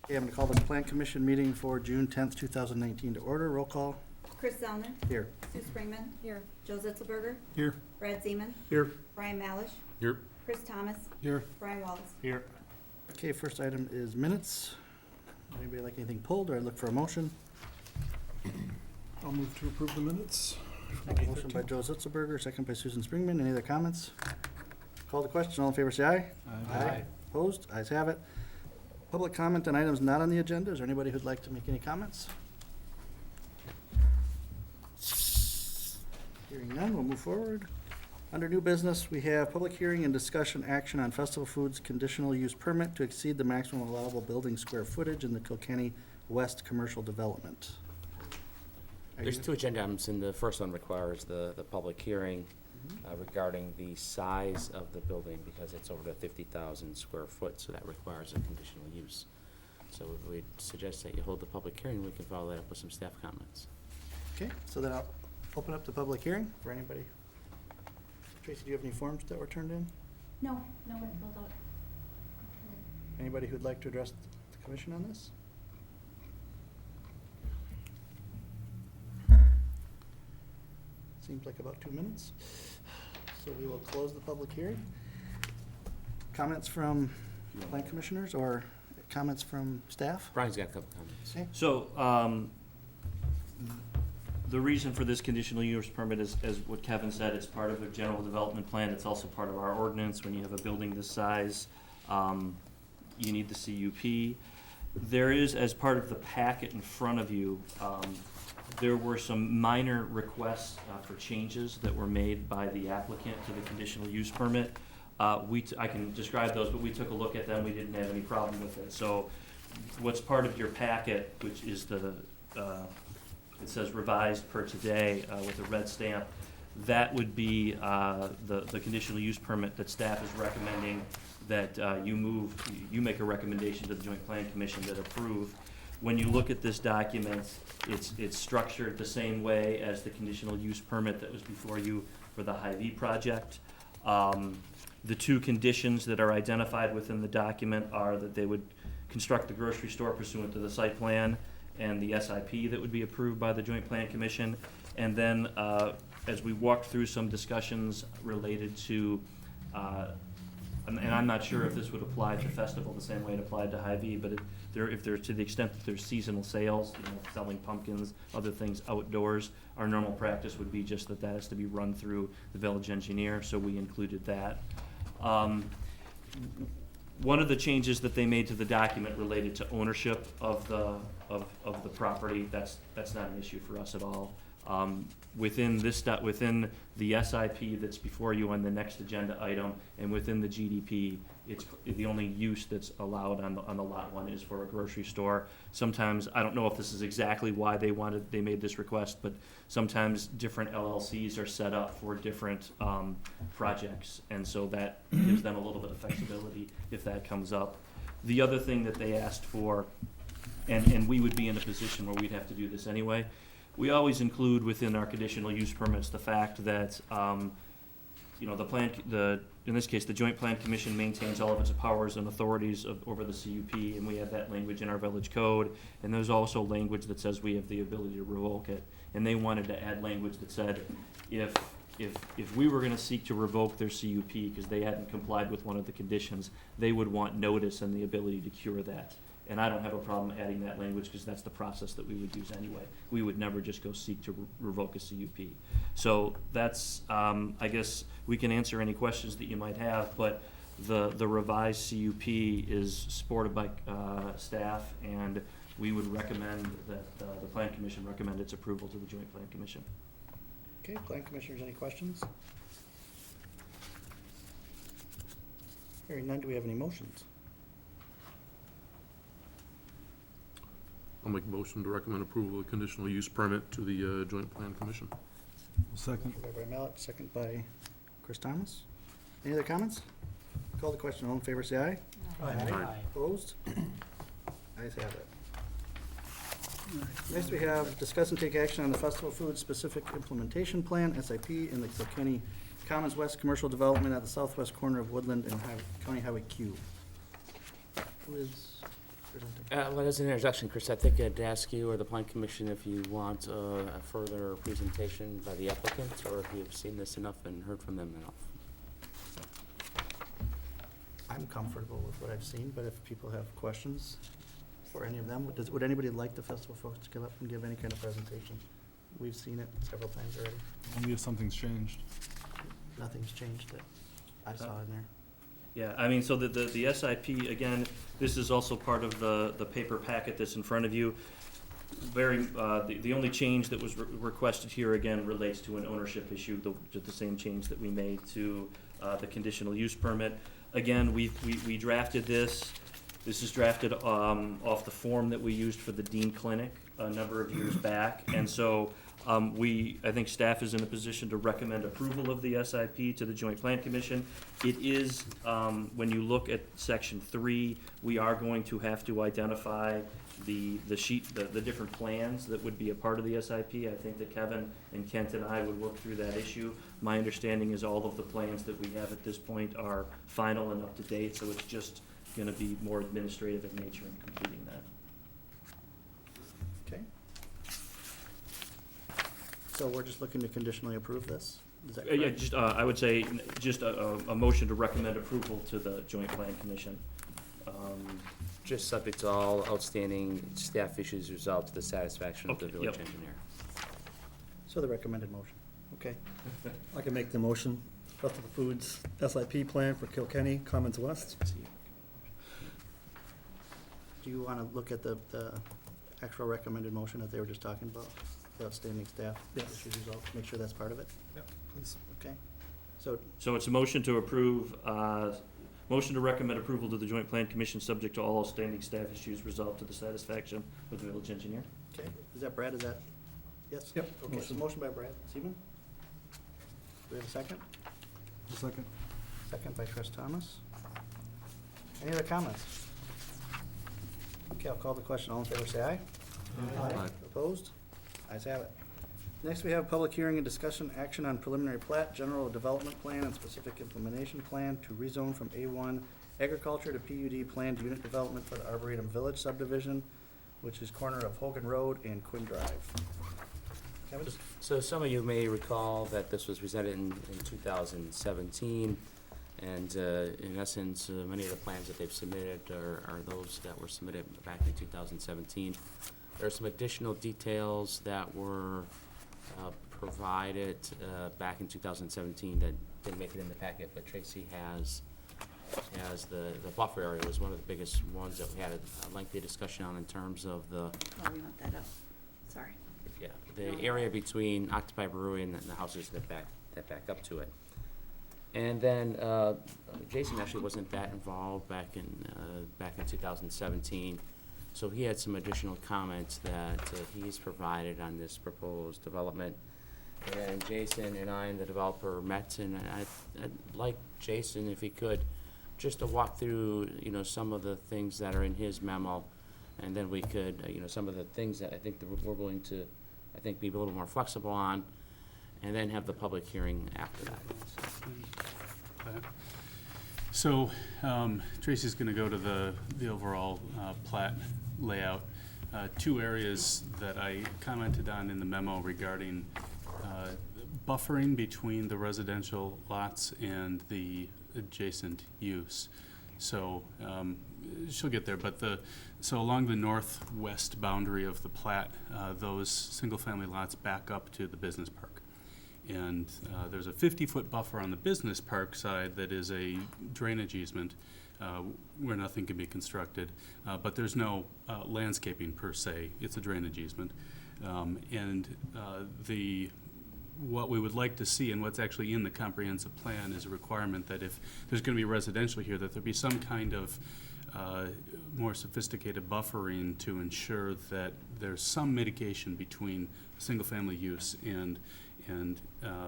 Okay, I'm going to call the Plan Commission meeting for June 10th, 2019 to order. Roll call. Chris Zellner. Here. Sue Springman. Here. Joe Zitzelberger. Here. Brad Zeman. Here. Brian Malish. Here. Chris Thomas. Here. Brian Wallace. Here. Okay, first item is minutes. Anybody like anything pulled, or I'd look for a motion? I'll move to approve the minutes. Motion by Joe Zitzelberger, second by Susan Springman. Any other comments? Call the question. All in favor, say aye. Aye. Opposed? Ayes have it. Public comment on items not on the agenda. Is there anybody who'd like to make any comments? Hearing none, we'll move forward. Under new business, we have public hearing and discussion action on Festival Foods conditional use permit to exceed the maximum allowable building square footage in the Kilkenny West Commercial Development. There's two agenda items, and the first one requires the public hearing regarding the size of the building, because it's over the 50,000 square foot, so that requires a conditional use. So we suggest that you hold the public hearing, we can follow that up with some staff comments. Okay, so then I'll open up the public hearing for anybody. Tracy, do you have any forms that were turned in? No one filled out. Anybody who'd like to address the commission on this? Seems like about 2 minutes. So we will close the public hearing. Comments from plan commissioners or comments from staff? Brian's got a couple comments. Okay. So, the reason for this conditional use permit is, as what Kevin said, it's part of a general development plan. It's also part of our ordinance. When you have a building this size, you need the CUP. There is, as part of the packet in front of you, there were some minor requests for changes that were made by the applicant to the conditional use permit. I can describe those, but we took a look at them. We didn't have any problem with it. So what's part of your packet, which is it says revised per today with a red stamp, that would be the conditional use permit that staff is recommending that you make a recommendation to the Joint Plan Commission that approve. When you look at this document, it's structured the same way as the conditional use permit that was before you for the Hy-Vee project. The two conditions that are identified within the document are that they would construct the grocery store pursuant to the site plan and the SIP that would be approved by the Joint Plan Commission. And then as we walked through some discussions related to, and I'm not sure if this would apply to festival the same way it applied to Hy-Vee, but if there's to the extent that there's seasonal sales, selling pumpkins, other things outdoors, our normal practice would be just that has to be run through the village engineer, so we included that. One of the changes that they made to the document related to ownership of the property. That's not an issue for us at all. Within the SIP that's before you on the next agenda item, and within the GDP, it's the only use that's allowed on the lot one is for a grocery store. Sometimes, I don't know if this is exactly why they made this request, but sometimes different LLCs are set up for different projects, and so that gives them a little bit of flexibility if that comes up. The other thing that they asked for, and we would be in a position where we'd have to do this anyway, we always include within our conditional use permits the fact that, in this case, the Joint Plan Commission maintains all of its powers and authorities over the CUP, and we have that language in our village code. And there's also language that says we have the ability to revoke it. And they wanted to add language that said if we were going to seek to revoke their CUP because they hadn't complied with one of the conditions, they would want notice and the ability to cure that. And I don't have a problem adding that language because that's the process that we would use anyway. We would never just go seek to revoke a CUP. So that's, I guess we can answer any questions that you might have, but the revised CUP is supported by staff, and we would recommend that the Plan Commission recommend its approval to the Joint Plan Commission. Okay, plan commissioners, any questions? Hearing none, do we have any motions? I'll make a motion to recommend approval of the conditional use permit to the Joint Plan Commission. Second. Motion by Brian Mallett, second by Chris Thomas. Any other comments? Call the question. All in favor, say aye. Aye. Opposed? Ayes have it. Next, we have discuss and take action on the Festival Foods Specific Implementation Plan, SIP, in the Kilkenny Commons West Commercial Development at the southwest corner of Woodland and County Highway Q. Who is presenting? Well, as an introduction, Chris, I think I'd ask you or the Plan Commission if you want a further presentation by the applicant, or if you've seen this enough and heard from them enough. I'm comfortable with what I've seen, but if people have questions for any of them, would anybody like the festival folks to come up and give any kind of presentation? We've seen it several times already. Only if something's changed. Nothing's changed that I saw in there. Yeah, I mean, so the SIP, again, this is also part of the paper packet that's in front of you. The only change that was requested here, again, relates to an ownership issue, the same change that we made to the conditional use permit. Again, we drafted this. This is drafted off the form that we used for the Dean Clinic a number of years back. And so I think staff is in a position to recommend approval of the SIP to the Joint Plan Commission. It is, when you look at section 3, we are going to have to identify the different plans that would be a part of the SIP. I think that Kevin and Kent and I would work through that issue. My understanding is all of the plans that we have at this point are final and up to date, so it's just gonna be more administrative in nature in completing that. Okay. So we're just looking to conditionally approve this? Is that Yeah, correct? just, I would say, just a motion to recommend approval to the Joint Plan Commission. Just subject to all outstanding staff issues resolved to the satisfaction of the Okay, village yep. engineer. So the recommended motion, okay. I can make the motion. Festival Foods SIP plan for Kilkenny Commons West. Do you want to look at the actual recommended motion that they were just talking about? The outstanding staff Yes. issues resolved, make sure that's part of it? Yep, please. Okay. So, So it's a motion to approve, motion to recommend approval to the Joint Plan Commission, subject to all outstanding staff issues resolved to the satisfaction of the village engineer. okay, is that Brad, is that, yes? Yep. Okay, so motion by Brad Seaman. Do we have a second? A second. Second by Chris Thomas. Any other comments? Okay, I'll call the question. All in favor, say aye. Aye. Opposed? Ayes have it. Next, we have public hearing and discussion action on preliminary plat, general development plan, and specific implementation plan to rezone from A1 agriculture to PUD planned unit development for the Arboretum Village subdivision, which is corner of Hogan Road and Quinn Drive. Kevin? So some of you may recall that this was presented in 2017, and in essence, many of the plans that they've submitted are those that were submitted back in 2017. There are some additional details that were provided back in 2017 that didn't make it in the packet, but Tracy has the buffer area was one of the biggest ones that we had a lengthy discussion on in terms of the Oh, we want that up. Sorry. yeah, the area between Octopi Brewery and the houses that back up to it. And then, Jason actually wasn't that involved back in 2017, so he had some additional comments that he's provided on this proposed development. And Jason and I and the developer met, and I'd like Jason, if he could, just to walk through, some of the things that are in his memo, and then we could, some of the things that I think that we're willing to, be a little more flexible on, and then have the public hearing after that. So, Tracy's gonna go to the overall plat layout. Two areas that I commented on in the memo regarding buffering between the residential lots and the adjacent use. So, she'll get there, but so along the northwest boundary of the plat, those single-family lots back up to the business park. And there's a 50-foot buffer on the business park side that is a drainage easement where nothing can be constructed, but there's no landscaping per se. It's a drainage easement. What we would like to see, and what's actually in the comprehensive plan, is a requirement that if there's going to be residential here, that there be some kind of more sophisticated buffering to ensure that there's some mitigation between single-family use and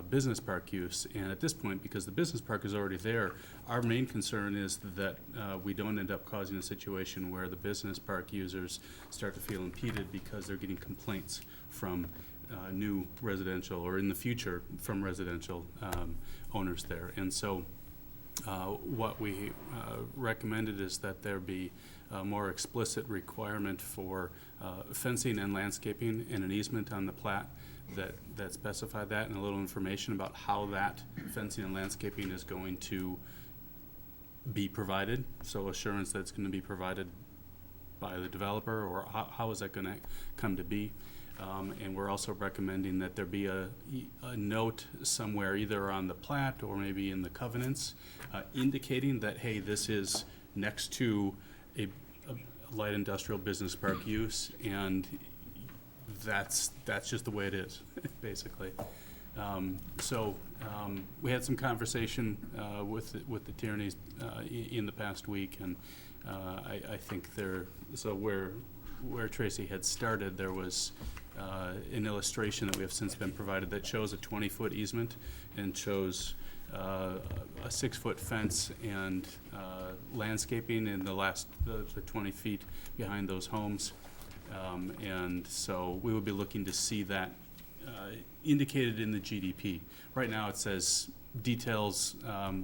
business park use. And at this point, because the business park is already there, our main concern is that we don't end up causing a situation where the business park users start to feel impeded because they're getting complaints from new residential, or in the future from residential owners there. And so What we recommended is that there be a more explicit requirement for fencing and landscaping and an easement on the plat that specified that, and a little information about how that fencing and landscaping is going to be provided. So assurance that it's going to be provided by the developer, or how is that going to come to be? And we're also recommending that there be a note somewhere, either on the plat or maybe in the covenants, indicating that, hey, this is next to a light industrial business park use, and that's just the way it is, basically. We had some conversation with the Tierneys in the past week, and I think where Tracy had started, there was an illustration that we have since been provided that shows a 20-foot easement and shows a 6-foot fence and landscaping in the 20 feet behind those homes. And so we would be looking to see that indicated in the GDP. Right now it says details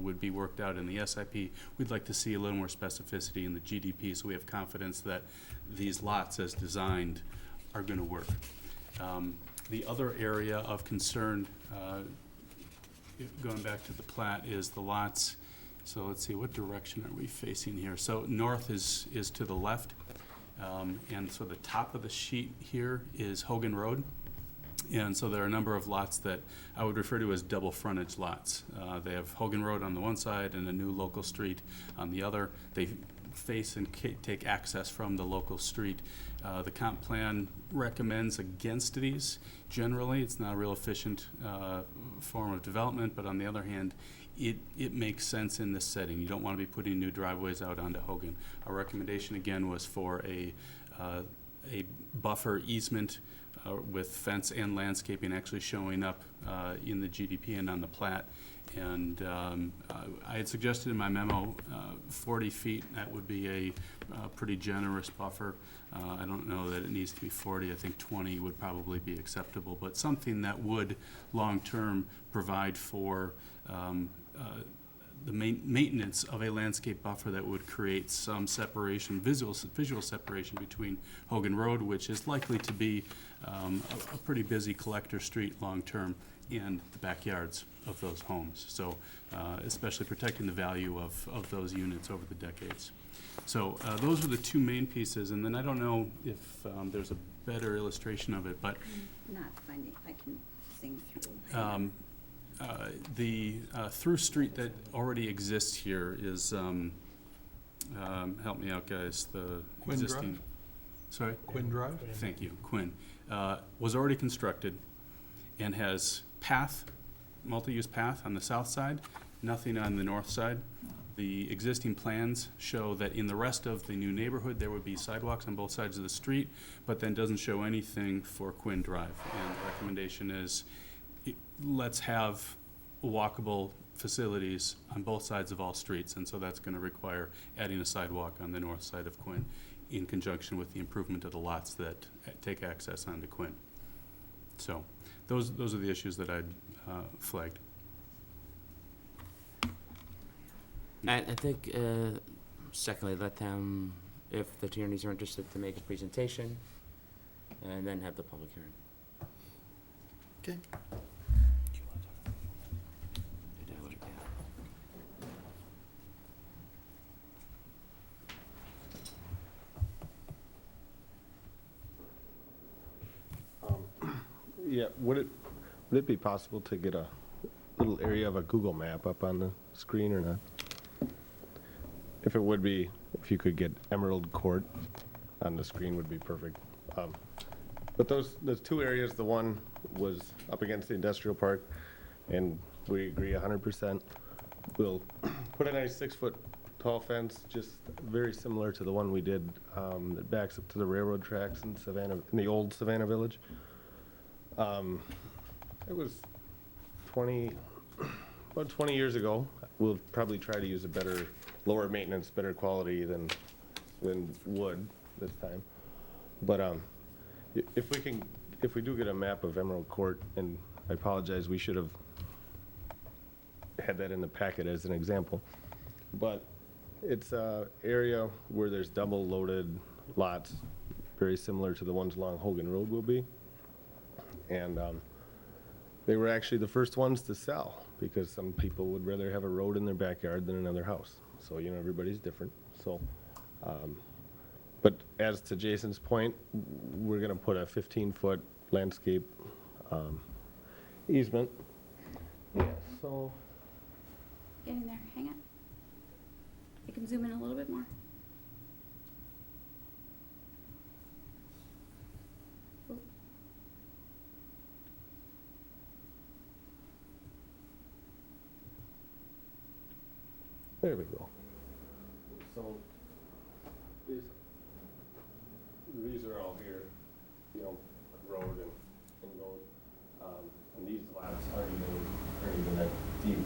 would be worked out in the SIP. We'd like to see a little more specificity in the GDP, so we have confidence that these lots as designed are going to work. The other area of concern, going back to the plat, is the lots. So let's see, what direction are we facing here? So north is to the left, and so the top of the sheet here is Hogan Road. And so there are a number of lots that I would refer to as double frontage lots. They have Hogan Road on the one side and a new local street on the other. They face and take access from the local street. The comp plan recommends against these. Generally, it's not a real efficient form of development, but on the other hand, it makes sense in this setting. You don't want to be putting new driveways out onto Hogan. Our recommendation again was for a buffer easement with fence and landscaping actually showing up in the GDP and on the plat. And I had suggested in my memo 40 feet. That would be a pretty generous buffer. I don't know that it needs to be 40. I think 20 would probably be acceptable, but something that would long-term provide for the maintenance of a landscape buffer that would create some separation, visual separation between Hogan Road, which is likely to be a pretty busy collector street long-term, and the backyards of those homes. So especially protecting the value of those units over the decades. So those are the two main pieces, and then I don't know if there's a better illustration of it, but Not finding, I can sing through. the through street that already exists here is, help me out, guys, the Quinn existing. Drive? Sorry? Quinn Drive? Thank you, Quinn. Was already constructed and has multi-use path on the south side, nothing on the north side. The existing plans show that in the rest of the new neighborhood, there would be sidewalks on both sides of the street, but then doesn't show anything for Quinn Drive. And the recommendation is, let's have walkable facilities on both sides of all streets, and so that's going to require adding a sidewalk on the north side of Quinn in conjunction with the improvement of the lots that take access onto Quinn. So those are the issues that I'd flagged. I think, secondly, let them, if the attorneys are interested, to make a presentation, and then have the public hearing. Okay. Yeah, would it be possible to get a little area of a Google map up on the screen or not? If it would be, if you could get Emerald Court on the screen would be perfect. But those two areas, the one was up against the industrial park, and we agree 100%. We'll put a nice 6-foot tall fence, just very similar to the one we did that backs up to the railroad tracks in Savannah, in the old Savannah Village. It was about 20 years ago. We'll probably try to use a better, lower maintenance, better quality than wood this time. But if we do get a map of Emerald Court, and I apologize, we should have had that in the packet as an example. But it's a area where there's double loaded lots, very similar to the ones along Hogan Road will be. And they were actually the first ones to sell because some people would rather have a road in their backyard than another house. So, you know, everybody's different. So, but as to Jason's point, we're gonna put a 15-foot landscape easement. Yeah, so. Get in there, hang on. You can zoom in a little bit more. Oh. There we go. So, these are all here, you know, road and road. And these lots aren't even that deep.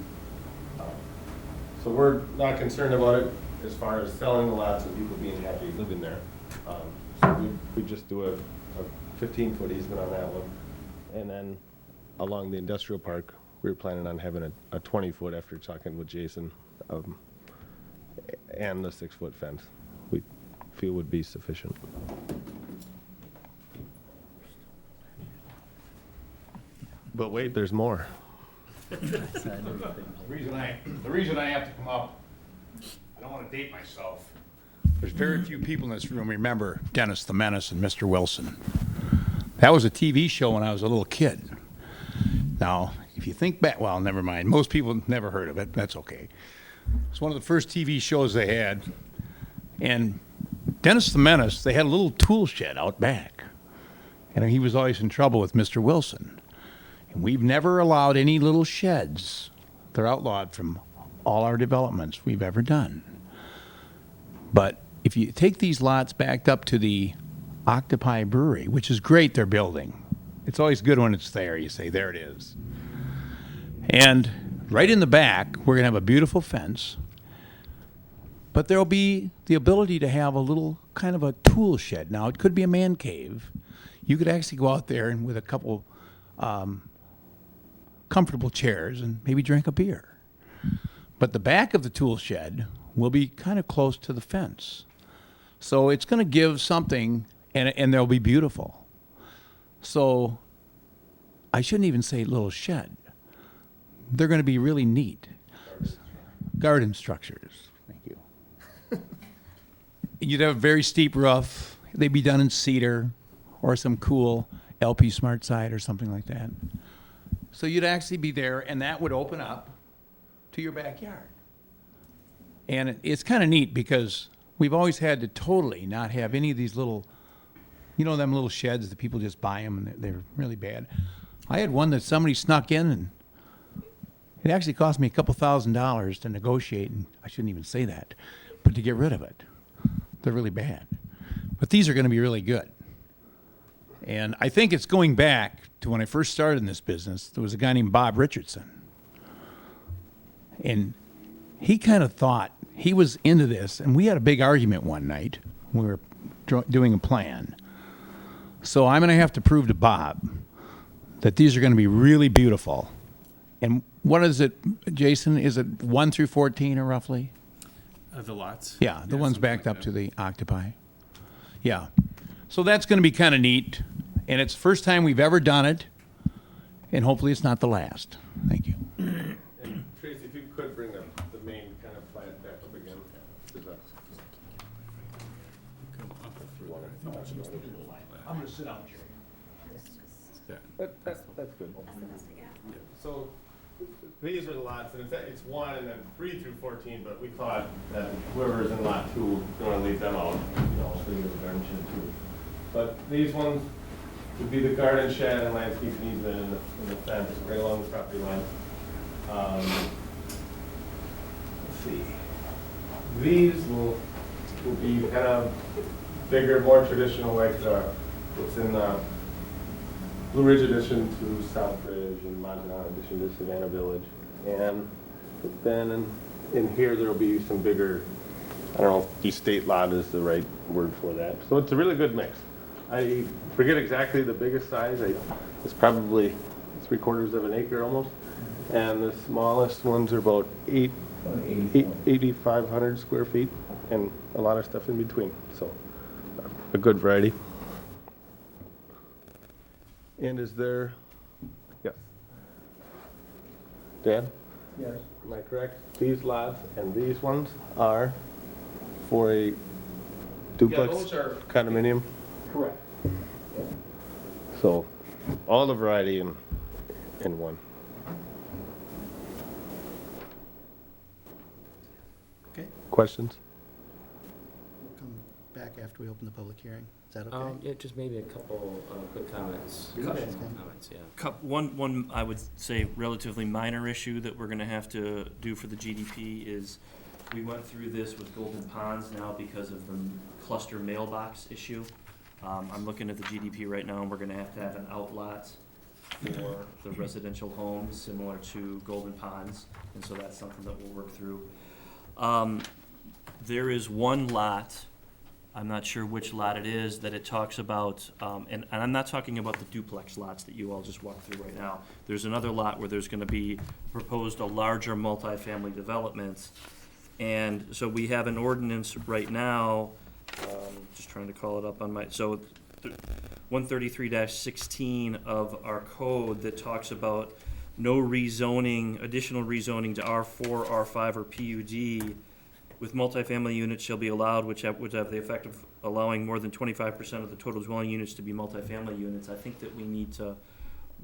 So we're not concerned about it as far as selling the lots and people being happy living there. So we just do a 15-foot easement on that one. And then along the industrial park, we were planning on having a 20-foot after talking with Jason, and the 6-foot fence we feel would be sufficient. But wait, there's more. The reason I have to come up, I don't want to date myself. There's very few people in this room remember Dennis the Menace and Mr. Wilson. That was a TV show when I was a little kid. Now, if you think back, well, never mind. Most people never heard of it. That's okay. It's one of the first TV shows they had. And Dennis the Menace, they had a little tool shed out back. And he was always in trouble with Mr. Wilson. And we've never allowed any little sheds. They're outlawed from all our developments we've ever done. But if you take these lots backed up to the Octopi Brewery, which is great they're building. It's always good when it's there. You say, there it is. And right in the back, we're going to have a beautiful fence. But there'll be the ability to have a little kind of a tool shed. Now, it could be a man cave. You could actually go out there and with a couple comfortable chairs and maybe drink a beer. But the back of the tool shed will be kind of close to the fence. So it's going to give something, and they'll be beautiful. So I shouldn't even say little shed. They're going to be really neat. Garden structures. Thank you. You'd have a very steep roof. They'd be done in cedar or some cool LP Smart Side or something like that. So you'd actually be there, and that would open up to your backyard. And it's kind of neat because we've always had to totally not have any of these little, you know, them little sheds that people just buy them and they're really bad. I had one that somebody snuck in, and it actually cost me a couple $1,000s to negotiate, and I shouldn't even say that, but to get rid of it. They're really bad. But these are going to be really good. And I think it's going back to when I first started in this business. There was a guy named Bob Richardson. And he kind of thought he was into this, and we had a big argument one night. We were doing a plan. So I'm going to have to prove to Bob that these are going to be really beautiful. And what is it, Jason? Is it 1 through 14 or roughly? The lots? Yeah, the ones something backed like up that. to the Octopi. Yeah. So that's going to be kind of neat. And it's the first time we've ever done it. And hopefully it's not the last. Thank you. And Tracy, if you could bring the main kind of plant back up again. I'm going to sit down, Jerry. That's good. So these are the lots, and it's 1 and then 3 through 14, but we thought that whoever's in lot 2, we want to leave them out, you know, so you have a garden shed too. But these ones would be the garden shed and landscape easement in the fence right along the property line. Let's see. These will be kind of bigger, more traditional, like it's in Blue Ridge addition to South Ridge and Montanana addition to Savannah Village. And then in here there'll be some bigger, I don't know if estate lot is the right word for that. So it's a really good mix. I forget exactly the biggest size. It's probably 3/4 of an acre almost. And the smallest ones are about 8 8,500 square feet, and a lot of stuff in between, so a good variety. And is there, yes. Dan? Yes. Am I correct? These lots and these ones are for a duplex those are- condominium? Correct. So, all the variety in one. Okay, Questions? we'll come back after we open the public hearing. Is that okay? Yeah, just maybe a couple quick comments. Comments, Comments, yeah. One, I would say relatively minor issue that we're gonna have to do for the GDP is, we went through this with Golden Ponds now because of the cluster mailbox issue. I'm looking at the GDP right now, and we're gonna have to have an outlot for the residential homes, similar to Golden Ponds, and so that's something that we'll work through. There is one lot, I'm not sure which lot it is, that it talks about, and I'm not talking about the duplex lots that you all just walked through right now. There's another lot where there's gonna be proposed a larger multifamily development. And so we have an ordinance right now, just trying to call it up on my, so 133-16 of our code that talks about no rezoning, additional rezoning to R4, R5, or PUD with multifamily units shall be allowed, which have the effect of allowing more than 25% of the total dwelling units to be multifamily units. I think that we need to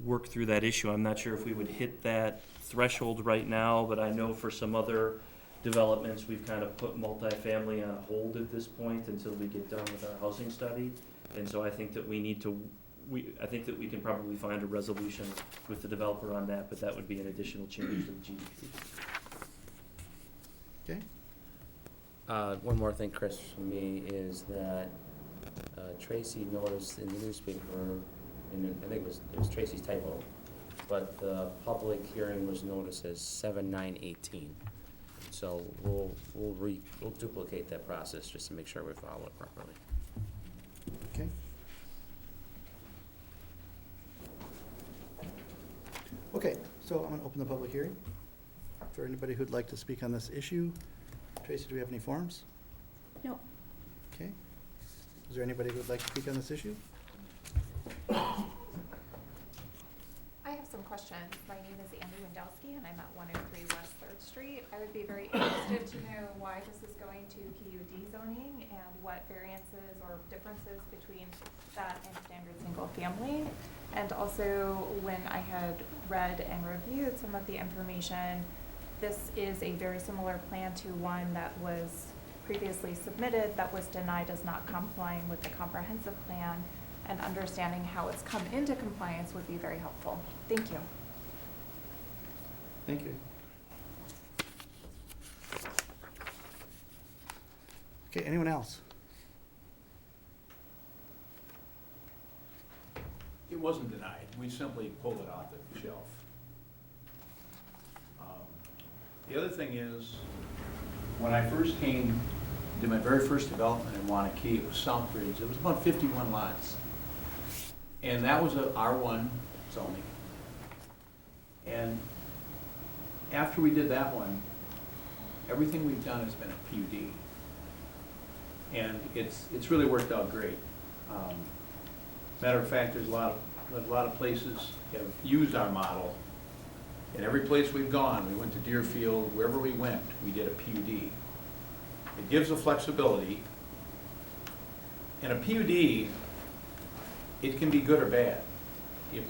work through that issue. I'm not sure if we would hit that threshold right now, but I know for some other developments, we've kind of put multifamily on hold at this point until we get done with our housing study. And so I think that we need to, I think that we can probably find a resolution with the developer on that, but that would be an additional change to the GDP. Okay, One more thing, Chris, from me, is that Tracy noticed in the newspaper, and I think it was Tracy's typo, but the public hearing was noticed as 7/9/18. So we'll duplicate that process just to make sure we follow it properly. okay. Okay, so I'm gonna open the public hearing. For anybody who'd like to speak on this issue. Tracy, do we have any forms? No. Okay. Is there anybody who would like to speak on this issue? I have some questions. My name is Andy Wendowski, and I'm at 103 West 3rd Street. I would be very interested to know why this is going to PUD zoning and what variances or differences between that and standard single family. And also, when I had read and reviewed some of the information, this is a very similar plan to one that was previously submitted that was denied as not complying with the comprehensive plan, and understanding how it's come into compliance would be very helpful. Thank you. Thank you. Okay, anyone else? It wasn't denied, we simply pulled it off the shelf. The other thing is, when I first came, did my very first development in Waunakee, it was Southbridge, it was about 51 lots. And that was a R1 zoning. And after we did that one, everything we've done has been a PUD. And it's really worked out great. Matter of fact, there's a lot of places have used our model. And every place we've gone, we went to Deerfield, wherever we went, we did a PUD. It gives a flexibility. And a PUD, it can be good or bad. If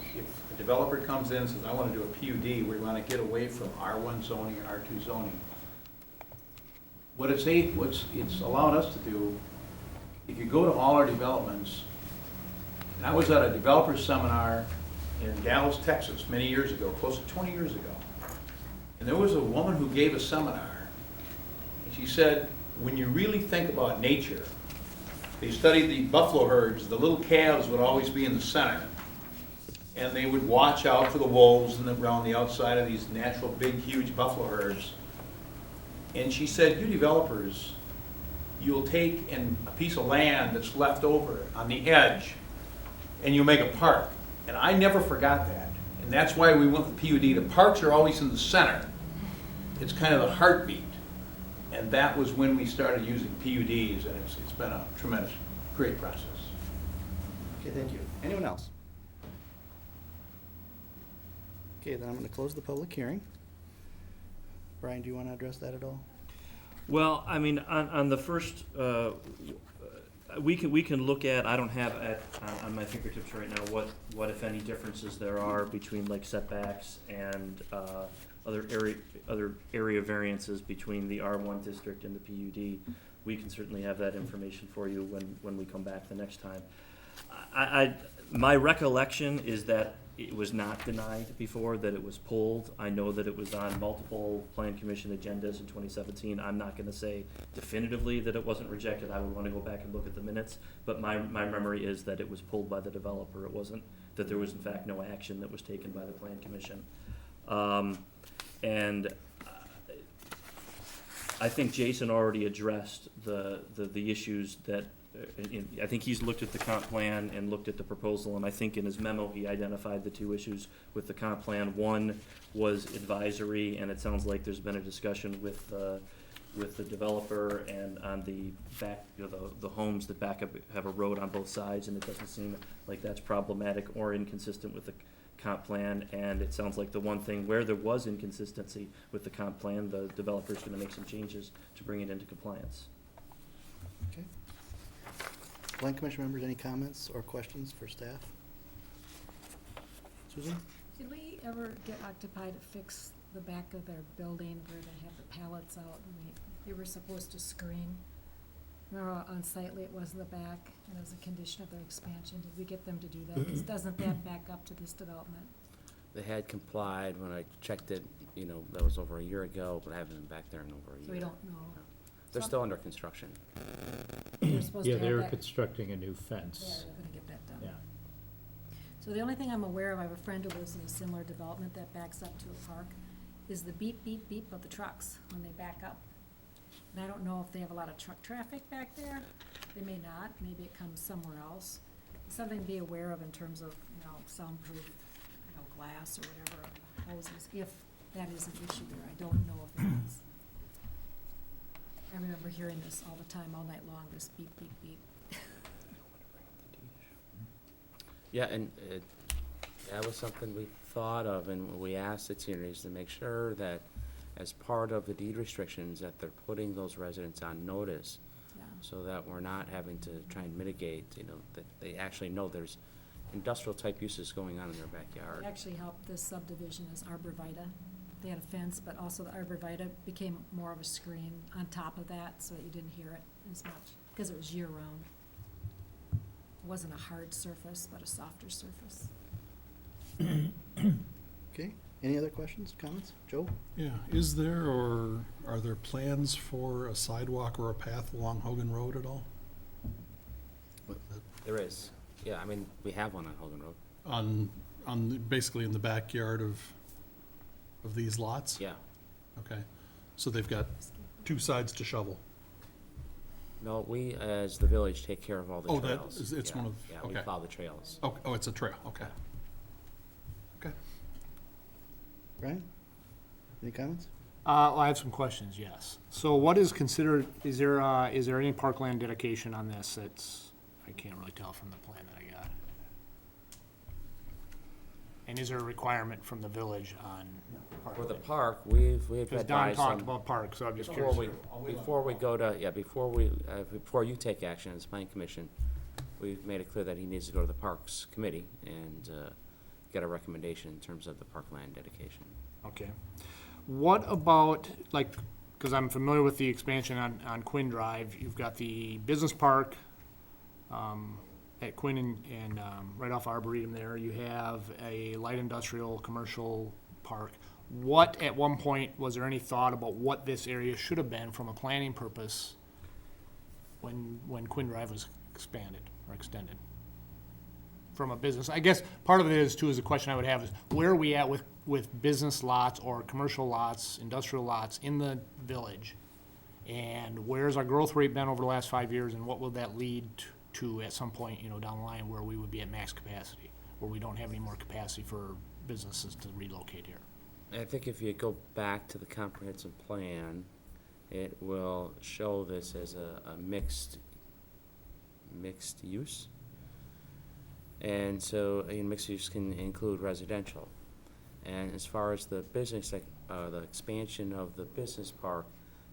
a developer comes in and says, I want to do a PUD, we want to get away from R1 zoning or R2 zoning. What it's allowed us to do, if you go to all our developments, and I was at a developer seminar in Dallas, Texas, many years ago, close to 20 years ago. And there was a woman who gave a seminar, and she said, when you really think about nature, they studied the buffalo herds, the little calves would always be in the center. And they would watch out for the wolves and around the outside of these natural big, huge buffalo herds. And she said, you developers, you'll take a piece of land that's left over on the edge, and you'll make a park. And I never forgot that. And that's why we went with PUD. The parks are always in the center. it's kind of the heartbeat. And that was when we started using PUDs, and it's been a tremendous, great process. Okay, thank you. Anyone else? Okay, then I'm gonna close the public hearing. Brian, do you wanna address that at all? Well, I mean, on the first, we can look at, I don't have on my fingertips right now, what if any differences there are between like setbacks and, other area variances between the R1 district and the PUD. We can certainly have that information for you when we come back the next time. My recollection is that it was not denied before, that it was pulled. I know that it was on multiple plan commission agendas in 2017. I'm not gonna say definitively that it wasn't rejected. I would wanna go back and look at the minutes, but my memory is that it was pulled by the developer. It wasn't, that there was in fact no action that was taken by the plan commission. And I think Jason already addressed the issues that, I think he's looked at the comp plan and looked at the proposal, and I think in his memo, he identified the two issues with the comp plan. One was advisory, and it sounds like there's been a discussion with the developer and on the back, the homes that back up, have a road on both sides, and it doesn't seem like that's problematic or inconsistent with the comp plan. And it sounds like the one thing where there was inconsistency with the comp plan, the developer's gonna make some changes to bring it into compliance. Okay. Plan commission members, any comments or questions for staff? Susan? Did we ever get Occupy to fix the back of their building where they have the pallets out and they were supposed to screen? Remember how unsightly it was in the back, and as a condition of their expansion, did we get them to do that? Because doesn't that back up to this development? They had complied when I checked it, that was over a year ago, but I haven't been back there in over a year. So we don't know. They're still under construction. They're supposed to Yeah, have they were that. constructing a new Yeah, fence. they're gonna get that done. Yeah. So the only thing I'm aware of, I have a friend who lives in a similar development that backs up to a park, is the beep, beep, beep of the trucks when they back up. And I don't know if they have a lot of truck traffic back there. They may not. Maybe it comes somewhere else. Something to be aware of in terms of, soundproof, glass or whatever, hoses, if that is an issue there. I don't know if it is. I remember hearing this all the time, all night long, this beep, beep, beep. Yeah, and that was something we thought of, and we asked the communities to make sure that as part of the deed restrictions, that they're putting those residents on notice, Yeah. so that we're not having to try and mitigate, that they actually know there's industrial type uses going on in their backyard. It actually helped this subdivision as arborvitae. They had a fence, but also the arborvitae became more of a screen on top of that, so that you didn't hear it as much, because it was year-round. It wasn't a hard surface, but a softer surface. Okay, any other questions, comments? Joe? Yeah, is there or are there plans for a sidewalk or a path along Hogan Road at all? There is, yeah, we have one on Hogan Road. Basically in the backyard of these lots? Yeah. Okay, so they've got two sides to shovel? No, we, as the village, take care of all the Oh, trails. it's Yeah, one of, Yeah, we okay. plow the trails. Oh, it's a trail, okay. Okay. Brian? Any comments? I have some questions, yes. So what is considered, is there any parkland dedication on this? I can't really tell from the plan that I got. And is there a requirement from the village on For the parkland? park, we've Because Don advised talked them, about park, so I'm just before curious. we go to, before you take action as planning commission, we've made it clear that he needs to go to the Parks Committee and get a recommendation in terms of the parkland dedication. Okay. What about, because I'm familiar with the expansion on Quinn Drive, you've got the business park at Quinn and right off Arboretum there, you have a light industrial commercial park. What, at one point, was there any thought about what this area should have been from a planning purpose when Quinn Drive was expanded or extended? From a business, I guess part of it is too, is a question I would have is, where are we at with business lots or commercial lots, industrial lots in the village? And where's our growth rate been over the last 5 years, and what will that lead to at some point, down the line, where we would be at max capacity, where we don't have any more capacity for businesses to relocate here? I think if you go back to the comprehensive plan, it will show this as a mixed use. And so, mixed use can include residential. And as far as the business, the expansion of the business park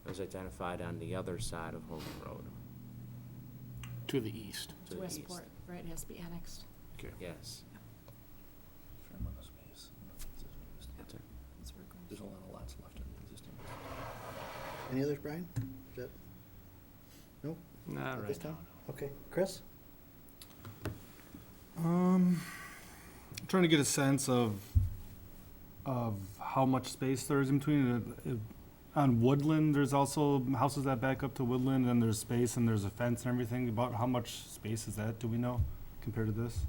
was identified on the other side of Hogan Road. To the east. To the east. Westport, right, it has to be annexed. Okay. Yes. Fair amount of space. That's it. That's where it goes. There's a lot of lots left in the existing. Any others, Brian? Is that, nope, Not at this right time? now. Okay, Chris? Trying to get a sense of how much space there is in between. On Woodland, there's also houses that back up to Woodland, and there's space, and there's a fence and everything. About how much space is that, do we know, compared to this?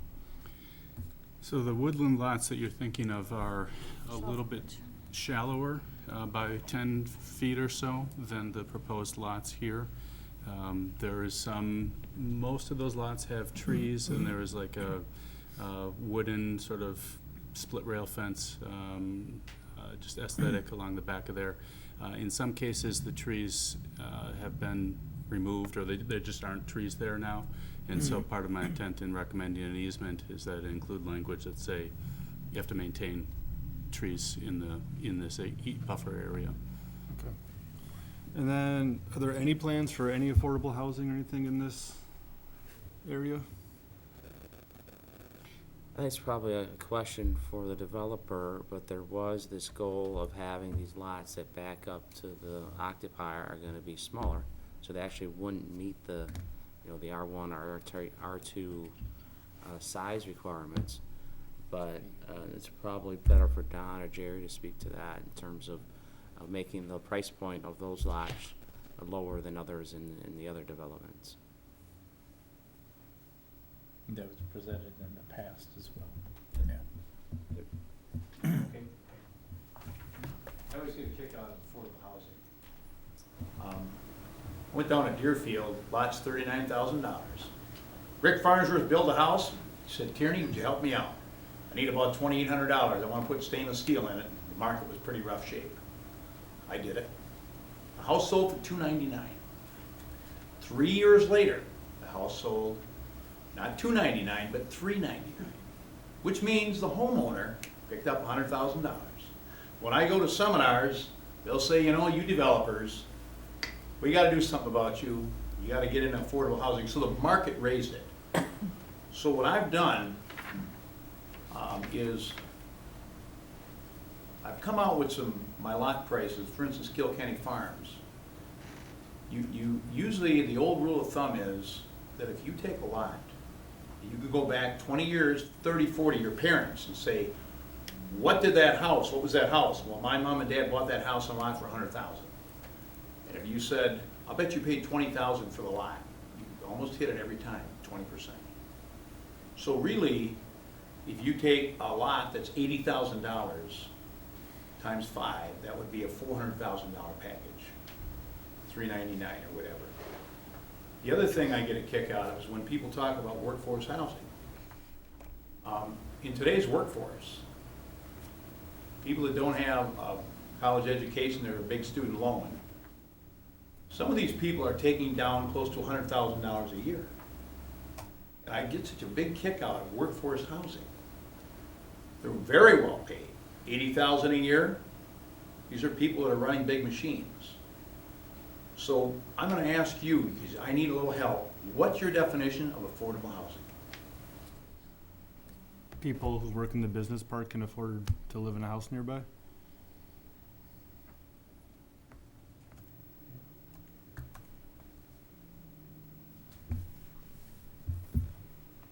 So the woodland lots that you're thinking of are a little bit shallower, by 10 feet or so than the proposed lots here. There is most of those lots have trees, and there is like a wooden sort of split rail fence, just aesthetic along the back of there. In some cases, the trees have been removed, or there just aren't trees there now. And so part of my intent in recommending an easement is that it include language that say you have to maintain trees in this buffer area. Okay. And then, are there any plans for any affordable housing or anything in this area? I think it's probably a question for the developer, but there was this goal of having these lots that back up to the occupier are gonna be smaller, so they actually wouldn't meet the, the R1 or R2 size requirements. But it's probably better for Don or Jerry to speak to that in terms of making the price point of those lots lower than others in the other developments. That was presented in the past as well. Okay. I always get a kick out of affordable housing. Went down to Deerfield, lot's $39,000. Rick Farnsworth built a house, he said, Tierney, would you help me out? I need about $2,800, I wanna put stainless steel in it, the market was pretty rough shape. I did it. The house sold for $299. 3 years later, the house sold, not $299, but $399, which means the homeowner picked up $100,000. When I go to seminars, they'll say, you developers, we gotta do something about you. You gotta get into affordable housing. So the market raised it. So what I've done is I've come out with my lot prices, for instance, Kilkenny Farms. You usually, the old rule of thumb is that if you take a lot, you could go back 20 years, 30, 40, your parents, and say, what was that house? Well, my mom and dad bought that house and lot for $100,000. And if you said, I'll bet you paid $20,000 for the lot, you almost hit it every time, 20%. So really, if you take a lot that's $80,000 times 5, that would be a $400,000 package, $399 or whatever. The other thing I get a kick out of is when people talk about workforce housing. In today's workforce, people that don't have a college education or a big student loan, some of these people are taking down close to $100,000 a year. And I get such a big kick out of workforce housing. They're very well paid, $80,000 a year. These are people that are running big machines. So I'm going to ask you, because I need a little help, what's your definition of affordable housing? People who work in the business park can afford to live in a house nearby?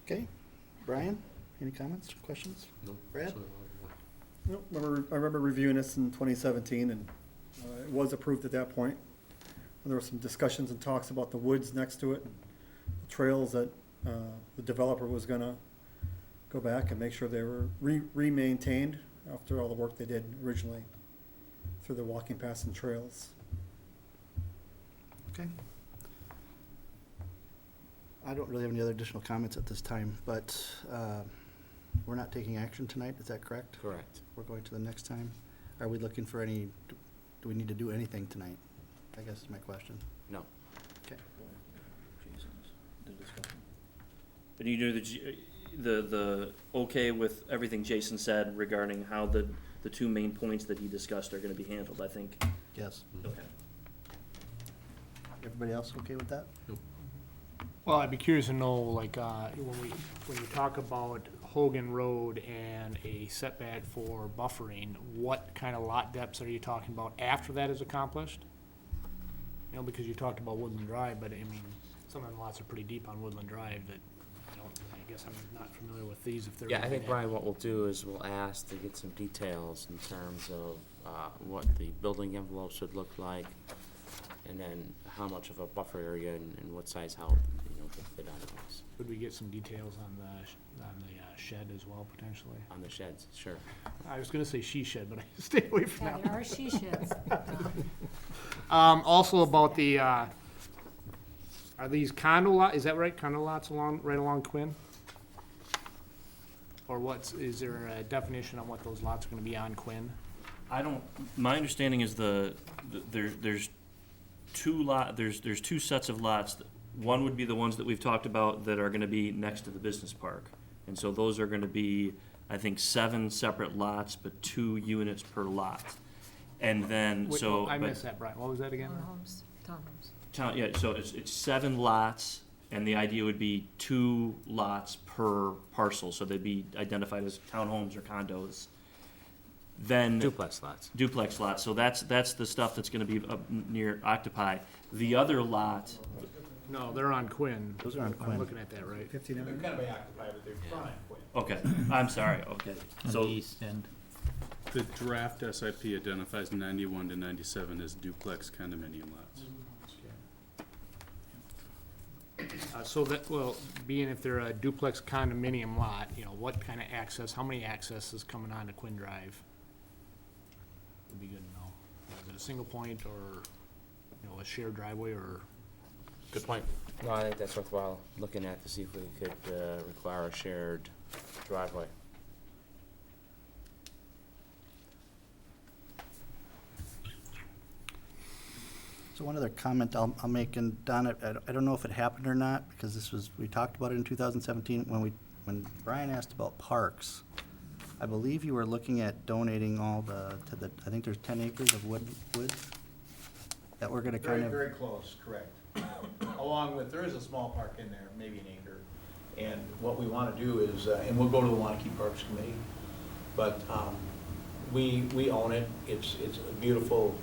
Okay, Brian, any comments, questions? No. Brad? Nope, I remember reviewing this in 2017, and it was approved at that point. There were some discussions and talks about the woods next to it, the trails that the developer was gonna go back and make sure they were re-maintained after all the work they did originally through the walking paths and trails. Okay. I don't really have any other additional comments at this time, but we're not taking action tonight, is that correct? Correct. We're going to the next time. Are we looking for any, do we need to do anything tonight? I guess is my question. No. Okay. But you do the okay with everything Jason said regarding how the two main points that he discussed are gonna be handled, I think. Yes. Okay. Everybody else okay with that? Well, I'd be curious to know, like, when you talk about Hogan Road and a setback for buffering, what kind of lot depths are you talking about after that is accomplished? You know, because you talked about Woodland Drive, but I mean, some of the lots are pretty deep on Woodland Drive that, I guess I'm not familiar with these if they're. Yeah, I think, looking at- Brian, what we'll do is we'll ask to get some details in terms of what the building envelope should look like, and then how much of a buffer area and what size house, to fit on those. Could we get some details on the shed as well, potentially? On the sheds, sure. I was gonna say she shed, but I stay away from Yeah, that. there are she sheds. Also about the, are these condo lot, is that right, condo lots right along Quinn? Or is there a definition on what those lots are gonna be on Quinn? My understanding is there's two sets of lots. One would be the ones that we've talked about that are gonna be next to the business park. And so those are gonna be, I think, 7 separate lots, but 2 units per lot. And then, Wait, so. I but- missed that, Brian, what was that again? Townhomes. Yeah, so it's 7 lots, and the idea would be 2 lots per parcel, so they'd be identified as townhomes or condos. Then. Duplex lots. Duplex lots, so that's the stuff that's gonna be up near Octopi. The other lot, No, they're on Quinn. Those are on I'm Quinn. looking at that, right? 15 They're kind of by occupied, but they're front on Quinn. okay, I'm sorry, okay. So, The draft SIP identifies 91 to 97 as duplex condominium lots. So that, well, being if they're a duplex condominium lot, what kind of access, how many accesses coming onto Quinn Drive? Would be good to know. Is it a single point or, a shared driveway or? Good point. No, I think that's worthwhile looking at to see if we could require a shared driveway. So one other comment I'll make, and Don, I don't know if it happened or not, because we talked about it in 2017, when Brian asked about parks. I believe you were looking at donating I think there's 10 acres of woods that we're gonna kind Very, of. very close, correct. Along with, there is a small park in there, maybe an acre. And what we want to do is, and we'll go to the Waunakee Parks Committee, but we own it. It's a beautiful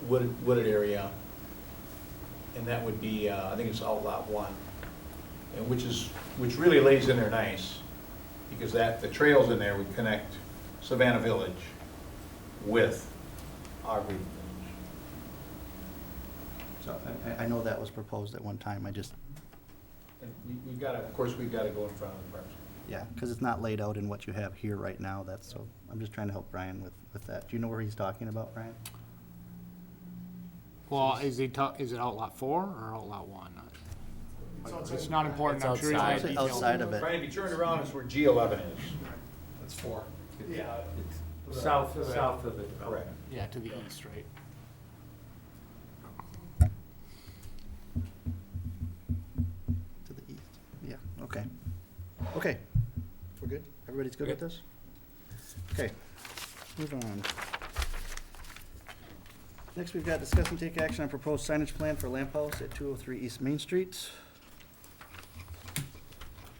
wooded area. And that would be, I think it's Outlot 1, and which really lays in there nice, because the trails in there would connect Savannah Village with Aubrey Village. So I know that was proposed at one time, And we've got to, of course, we've got to go in front of the parks. yeah, because it's not laid out in what you have here right now, so I'm just trying to help Brian with that. Do you know where he's talking about, Brian? Well, is it Outlot 4 or Outlot 1? It's not important, I'm It's sure you have outside. details. Outside of it. Brian, if you turn around, it's where G11 is. That's 4. Yeah. South of the correct. Yeah, to the east, right? To the east, yeah, okay. Okay, we're good? Everybody's good with this? Okay, move on. Next, we've got discuss and take action on proposed signage plan for lamp house at 203 East Main Street.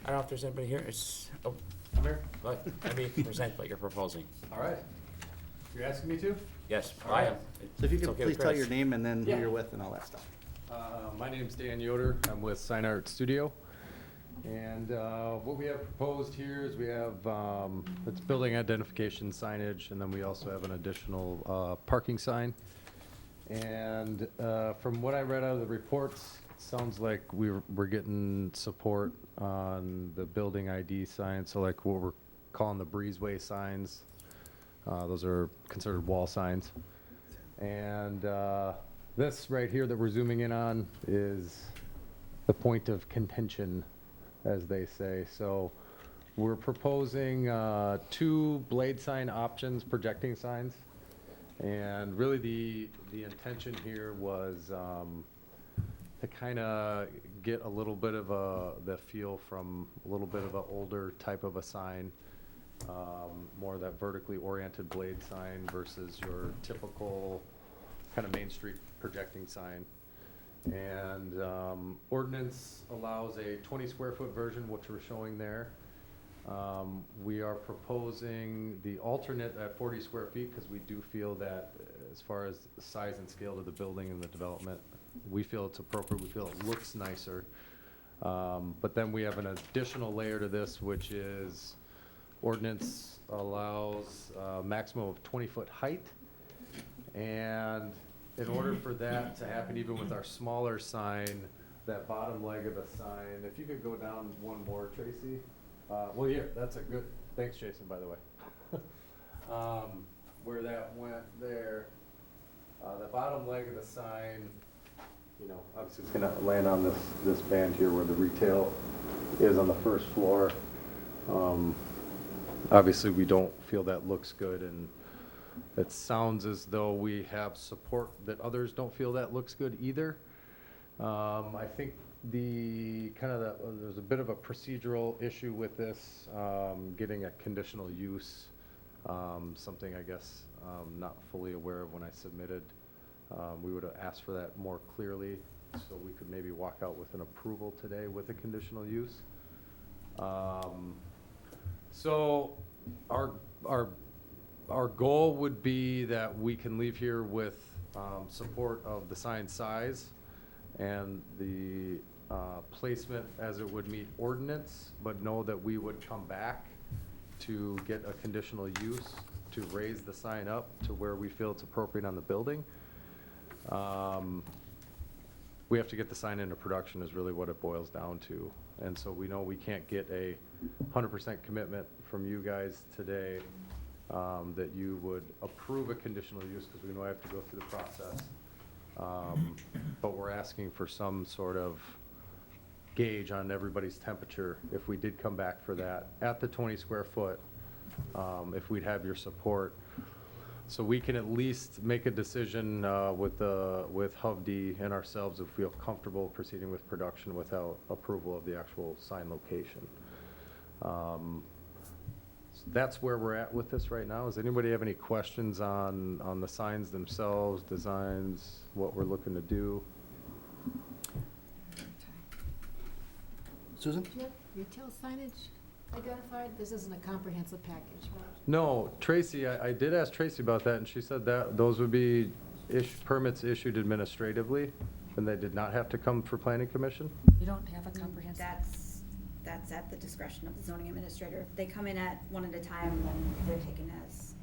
I don't know if there's anybody here. Come here. But maybe you can present what you're proposing. All right. You're asking me to? Yes, All right. I am. So if you It's could okay please with tell Chris. your name and then who Yeah. you're with and all that stuff. My name's Dan Yoder. I'm with Sign Art Studio. And what we have proposed here is we have, it's building identification signage, and then we also have an additional parking sign. And from what I read out of the reports, it sounds like we're getting support on the building ID sign, so like what we're calling the breezeway signs. Those are considered wall signs. And this right here that we're zooming in on is the point of contention, as they say. So we're proposing 2 blade sign options, projecting signs. And really, the intention here was to kind of get a little bit of the feel from a little bit of an older type of a sign, more of that vertically oriented blade sign versus your typical kind of Main Street projecting sign. And ordinance allows a 20 square foot version, which we're showing there. We are proposing the alternate at 40 square feet because we do feel that as far as the size and scale of the building and the development, we feel it's appropriate, we feel it looks nicer. But then we have an additional layer to this, which is ordinance allows a maximum of 20-foot height. And in order for that to happen, even with our smaller sign, that bottom leg of the sign, if you could go down one more, Tracy. Well, here, that's a good, thanks, Jason, by the way. Where that went there, the bottom leg of the sign, you know, obviously it's gonna land on this band here where the retail is on the first floor. Obviously, we don't feel that looks good, and it sounds as though we have support that others don't feel that looks good either. I think there's a bit of a procedural issue with this, getting a conditional use, something I guess not fully aware of when I submitted. We would have asked for that more clearly, so we could maybe walk out with an approval today with a conditional use. So our goal would be that we can leave here with support of the sign size and the placement as it would meet ordinance, but know that we would come back to get a conditional use to raise the sign up to where we feel it's appropriate on the building. We have to get the sign into production is really what it boils down to. And so we know we can't get a 100% commitment from you guys today that you would approve a conditional use because we know I have to go through the process. But we're asking for some sort of gauge on everybody's temperature if we did come back for that at the 20 square foot, if we'd have your support. So we can at least make a decision with HUVD and ourselves if we feel comfortable proceeding with production without approval of the actual sign location. So that's where we're at with this right now. Does anybody have any questions on the signs themselves, designs, what we're looking to do? Susan? Do you have retail signage identified? This isn't a comprehensive package, right? No, Tracy, I did ask Tracy about that, and she said that those would be permits issued administratively, and they did not have to come for planning commission? You don't have a comprehensive? That's at the discretion of the zoning administrator. If they come in at one at a time, then they're taken as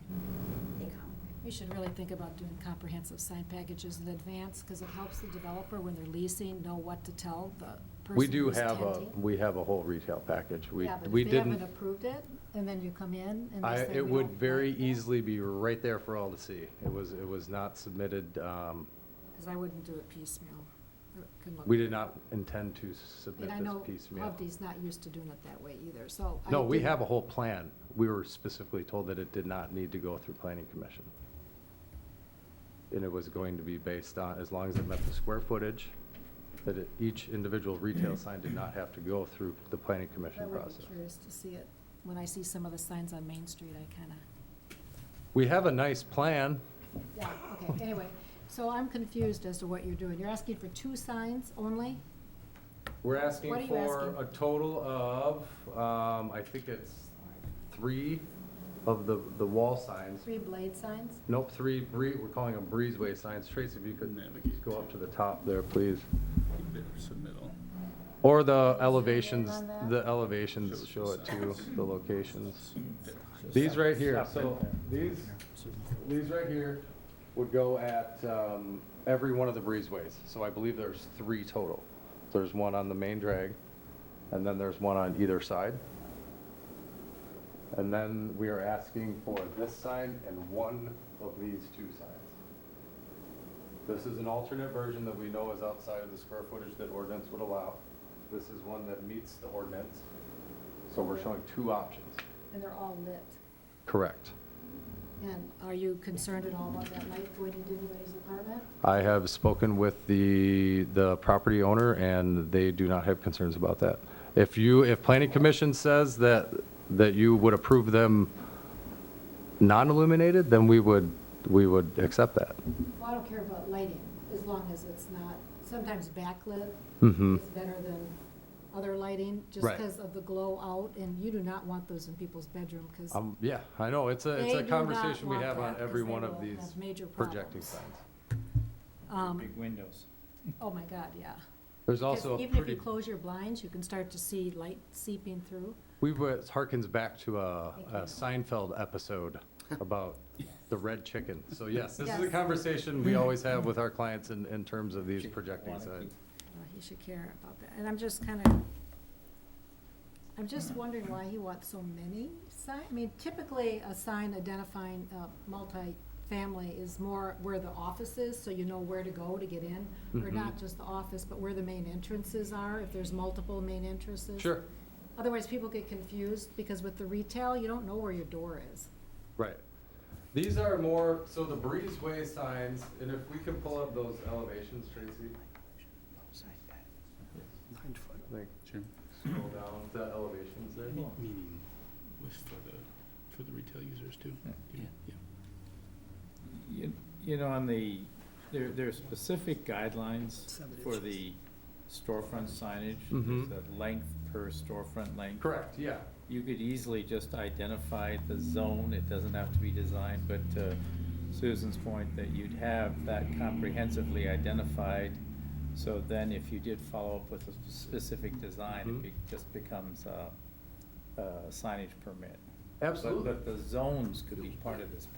they come. We should really think about doing comprehensive sign packages in advance, because it helps the developer when they're leasing know what to tell the person We do who's have tenanting. we have a whole retail package. Yeah, but We if they haven't didn't, approved it, and then you come in and they say it we would don't very like it, easily be right there for all to see. It was not submitted, because I wouldn't do it piecemeal. It can look we bad. did not intend to submit And I this know piecemeal. HUVD's not used to doing it that way either, so. I No, we didn't- have a whole plan. We were specifically told that it did not need to go through planning commission. And it was going to be based on, as long as it met the square footage, that each individual retail sign did not have to go through the planning I commission would be process. curious to see it. When I see some of the signs on Main Street, I kind of, We have a nice plan. yeah, okay, anyway. So I'm confused as to what you're doing. You're asking for 2 signs only? We're What are asking you for asking? a total of, I think it's 3 of the wall signs. 3 blade signs? Nope, 3, we're calling them breezeway signs. Tracy, if you could Navigate. go up to the top there, please. Submittal. Or the Zoom in elevations, on that? the elevations Shows show the it too, signs. the locations. These right here, so these right here would go at every one of the breezeways. So I believe there's 3 total. There's one on the main drag, and then there's one on either side. And then we are asking for this sign and one of these 2 signs. This is an alternate version that we know is outside of the square footage that ordinance would allow. This is one that meets the ordinance. So we're showing 2 options. And they're all lit. Correct. And are you concerned at all about that light going into anybody's apartment? I have spoken with the property owner, and they do not have concerns about that. If planning commission says that you would approve them non-illuminated, then we would accept that. Well, I don't care about lighting, as long as it's not, sometimes backlit Mm-hmm. is better than other lighting, just Right. because of the glow out, and you do not want those in people's bedroom, because Yeah, I know, it's They a do conversation not we want have on that, every 'cause they one of will these have major projecting problems. signs. Big windows. oh my God, yeah. There's Because also a even if you pretty, close your blinds, you can start to see light seeping through. it harkens back to a Seinfeld episode about the red chicken. So yes, this is a Yes. conversation we always have with our clients in terms of these projecting Waunakee. signs. He should care about that, and I'm just wondering why he wants so many signs. I mean, typically, a sign identifying multi-family is more where the office is, so you know where to go to get in, or Mhm. not just the office, but where the main entrances are, if there's multiple main entrances. Sure, Otherwise, people get confused, because with the retail, you don't know where your door is. right. These are more, so the breezeway signs, and if we can pull up those elevations, Tracy. Like, Sure. scroll down the elevations there. Meaning for the retail users too. Yeah. You know, there are specific guidelines for the storefront signage. Mhm. There's a length per storefront length. Correct, yeah. You could easily just identify the zone, it doesn't have to be designed, but to Susan's point, that you'd have that comprehensively identified, so then if you did follow up with a specific design, Mhm. it just becomes a signage permit. Absolutely. But the zones could be part of this.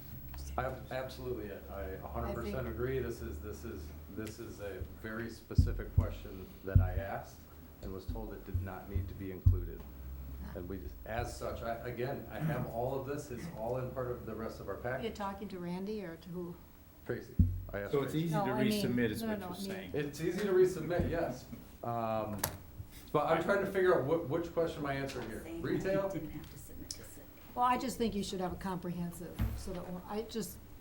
Absolutely, I I 100% think- agree. This is a very specific question that I asked and was told it did not need to be included. And we, as such, I have all of this, it's all in part of the rest of our Are you package. talking to Randy or to who? Tracy, I asked So it's Tracy. easy No, to I mean- resubmit is no, what no, you're I mean- saying. It's easy to resubmit, yes. But I'm trying to figure out which question am I answering here? Retail? Didn't have to submit to city. Well, I just think you should have a comprehensive, so that,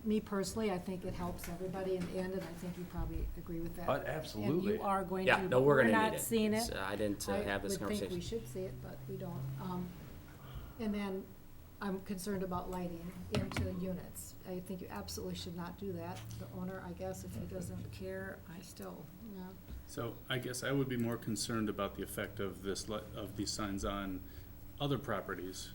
me personally, I think it helps everybody in the end, and I think you probably agree with that. Absolutely. And you are going to. Yeah, no, we're gonna need not it. seeing It's, it. I didn't have this I would think we conversation. should see it, but we don't. And then I'm concerned about lighting into units. I think you absolutely should not do that. The owner, I guess, if he doesn't care, I still, yeah. So I guess I would be more concerned about the effect of of these signs on other properties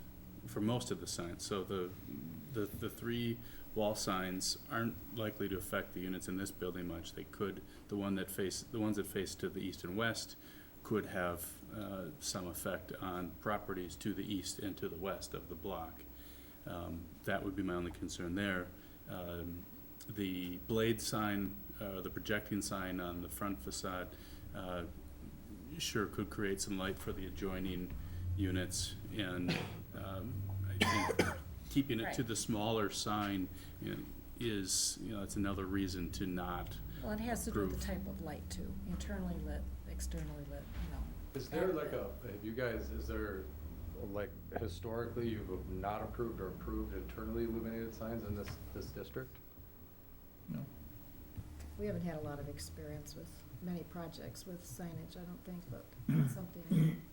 for most of the signs. So the three wall signs aren't likely to affect the units in this building much. They could, the ones that face to the east and west could have some effect on properties to the east and to the west of the block. That would be my only concern there. The blade sign, the projecting sign on the front facade, sure could create some light for the adjoining units, and I think keeping it to the smaller sign is, it's another reason to not Well, it has to do with the approve. type of light too, internally lit, externally lit, Is there is there, like, historically, you've not approved or approved internally illuminated signs in this district? We haven't had a lot of experience with many projects with signage, I don't think, but it's something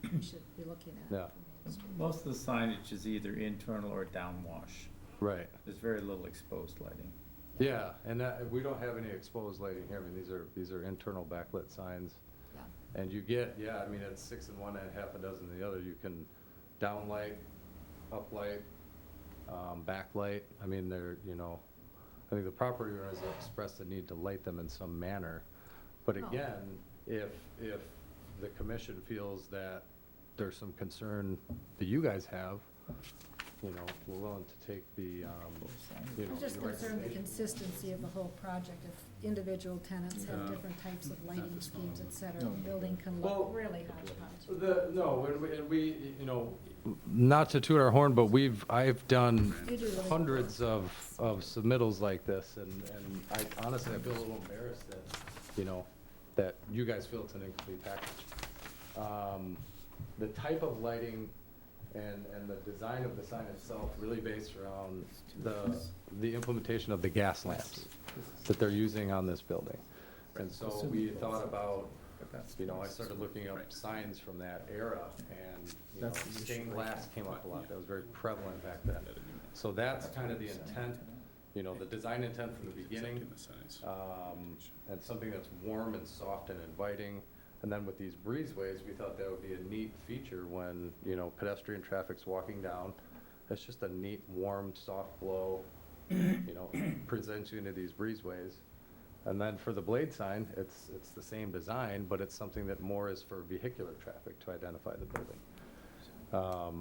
we should be looking at. Yeah. from Main Street. Most of the signage is either internal or downwash. Right. There's very little exposed lighting. Yeah, and we don't have any exposed lighting here. I mean, these are internal backlit signs. Yeah. And you get, I mean, it's 6 in one and half a dozen in the other. You can downlight, uplight, backlight. I mean, I think the property owners have expressed the need to light them in some manner. But Oh. again, if the commission feels that there's some concern that you guys have, we're willing to take the, I'm just the concerned the recommendation. consistency of the whole project. If individual tenants have different types of lighting schemes, et cetera, the building can Well, look really hodgepodge. And we, not to toot our horn, but I've done You do really good hundreds of submittals like this, and I honestly, I feel a little embarrassed that you guys feel it's an incomplete package. The type of lighting And the design of the sign itself really based around the implementation of the gas lamps that they're using on this building. And so we thought about, I started looking up signs from that era, and, stained glass came up a lot. That was very prevalent back then. So that's kind of the intent, the design intent from the beginning, and something that's warm and soft and inviting. And then with these breezeways, we thought that would be a neat feature when, pedestrian traffic's walking down. It's just a neat, warm, soft glow, presents you into these breezeways. And then for the blade sign, it's the same design, but it's something that more is for vehicular traffic to identify the building.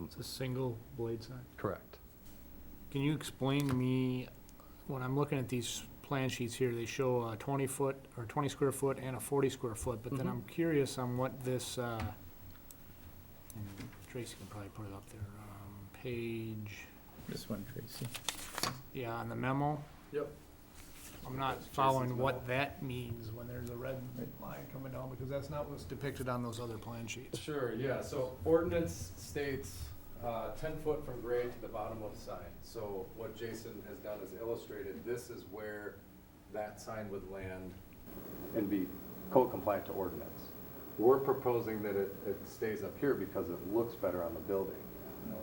It's a single blade sign. Correct. Can you explain to me, when I'm looking at these plan sheets here, they show a 20 foot or 20 square foot and a 40 square foot, but then I'm curious on what this, and Tracy can probably put it up there, page. This one, Tracy. Yeah, on the memo. Yep. I'm not following what that means when there's a red line coming down, because that's not what's depicted on those other plan sheets. Sure, yeah, so ordinance states 10 foot from grade to the bottom of the sign. So what Jason has done is illustrated, this is where that sign would land and be code compliant to ordinance. We're proposing that it stays up here because it looks better on the building.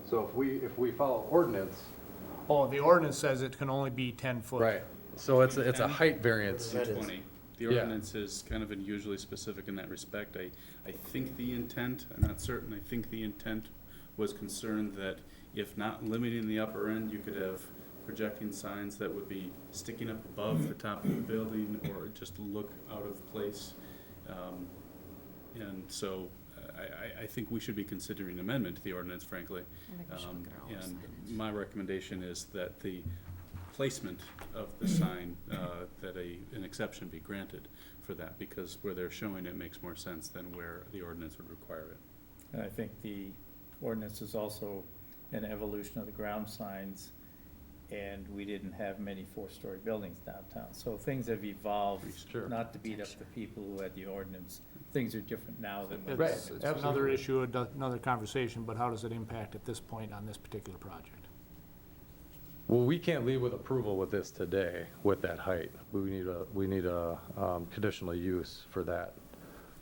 So if we follow ordinance. Oh, the ordinance says it can only be 10 foot. Right, so it's a height variance. 20. The ordinance is kind of unusually specific in that respect. I think the intent, I'm not certain, I think the intent was concerned that if not limiting the upper end, you could have projecting signs that would be sticking up above the top of the building or just look out of place. And so I think we should be considering an amendment to the ordinance, frankly. And my recommendation is that the placement of the sign, that an exception be granted for that, because where they're showing it makes more sense than where the ordinance would require it. And I think the ordinance is also an evolution of the ground signs, and we didn't have many four-story buildings downtown. So things have evolved, Sure. not to beat up the people who had the ordinance. Things are different now than when. Right. It's another issue, another conversation, but how does it impact at this point on this particular project? Well, we can't leave with approval with this today, with that height. We need a conditional use for that.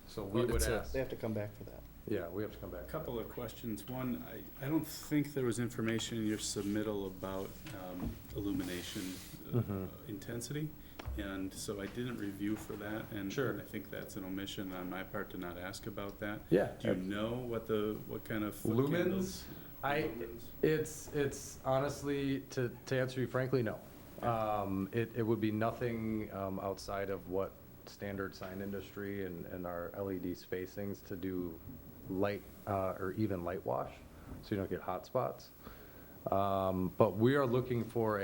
So we would ask. They have to come back for that. Yeah, we have to come back. A couple of questions. One, I don't think there was information in your submittal about illumination intensity, and so I didn't review for that, and Sure. I think that's an omission on my part to not ask about that. Yeah. Do you know what kind of foot Lumens? candles? It's honestly, to answer you frankly, no. It would be nothing outside of what standard sign industry and our LED spacings to do light or even light wash, so you don't get hot spots. But we are looking for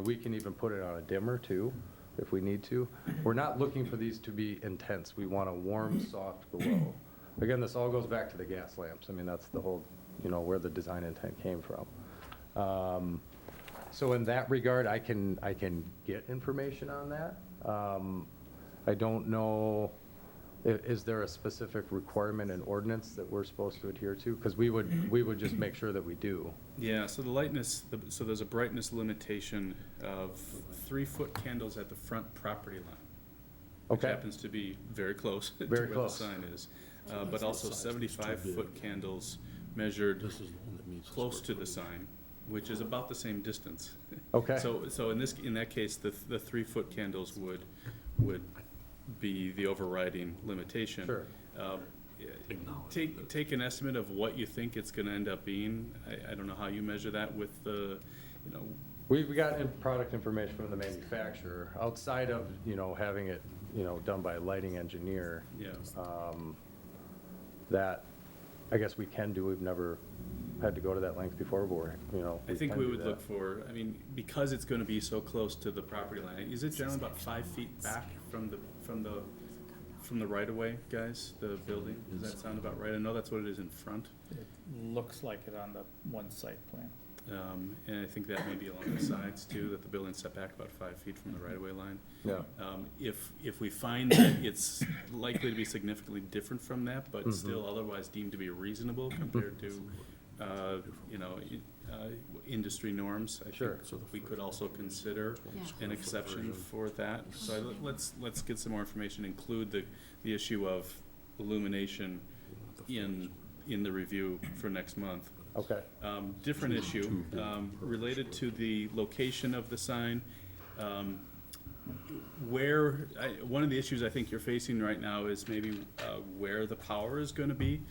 we can even put it on a dimmer too, if we need to. We're not looking for these to be intense. We want a warm, soft glow. Again, this all goes back to the gas lamps. I mean, that's the whole, where the design intent came from. So in that regard, I can get information on that. I don't know, is there a specific requirement in ordinance that we're supposed to adhere to? Because we would just make sure that we do. Yeah, so the lightness, so there's a brightness limitation of 3-foot candles at the front property line, which Okay. happens to be very close to Very where close. the sign is. But also 75-foot candles measured close to the sign, which is about the same distance. Okay. So in that case, the 3-foot candles would be the overriding limitation. Sure. Take an estimate of what you think it's gonna end up being. I don't know how you measure that with the, We've got product information from the manufacturer, outside of, having it, done by a lighting engineer. yeah. That, I guess we can do. We've never had to go to that length before, but I think can we do would that. look for, because it's gonna be so close to the property line, is it generally about 5 feet back from the right-of-way, guys, the building? Does that sound about right? I know that's what it is in front. It looks like it on the one site plan. And I think that may be along the sides too, that the building's set back about 5 feet from the right-of-way line. Yeah. If we find that it's likely to be significantly different from that, but still otherwise deemed to be reasonable compared to industry norms. I Sure. think so we could also consider Yeah. an exception for that. So let's get some more information, include the issue of illumination in the review for next month. Okay. Different issue, related to the location of the sign. One of the issues I think you're facing right now is maybe where the power is gonna be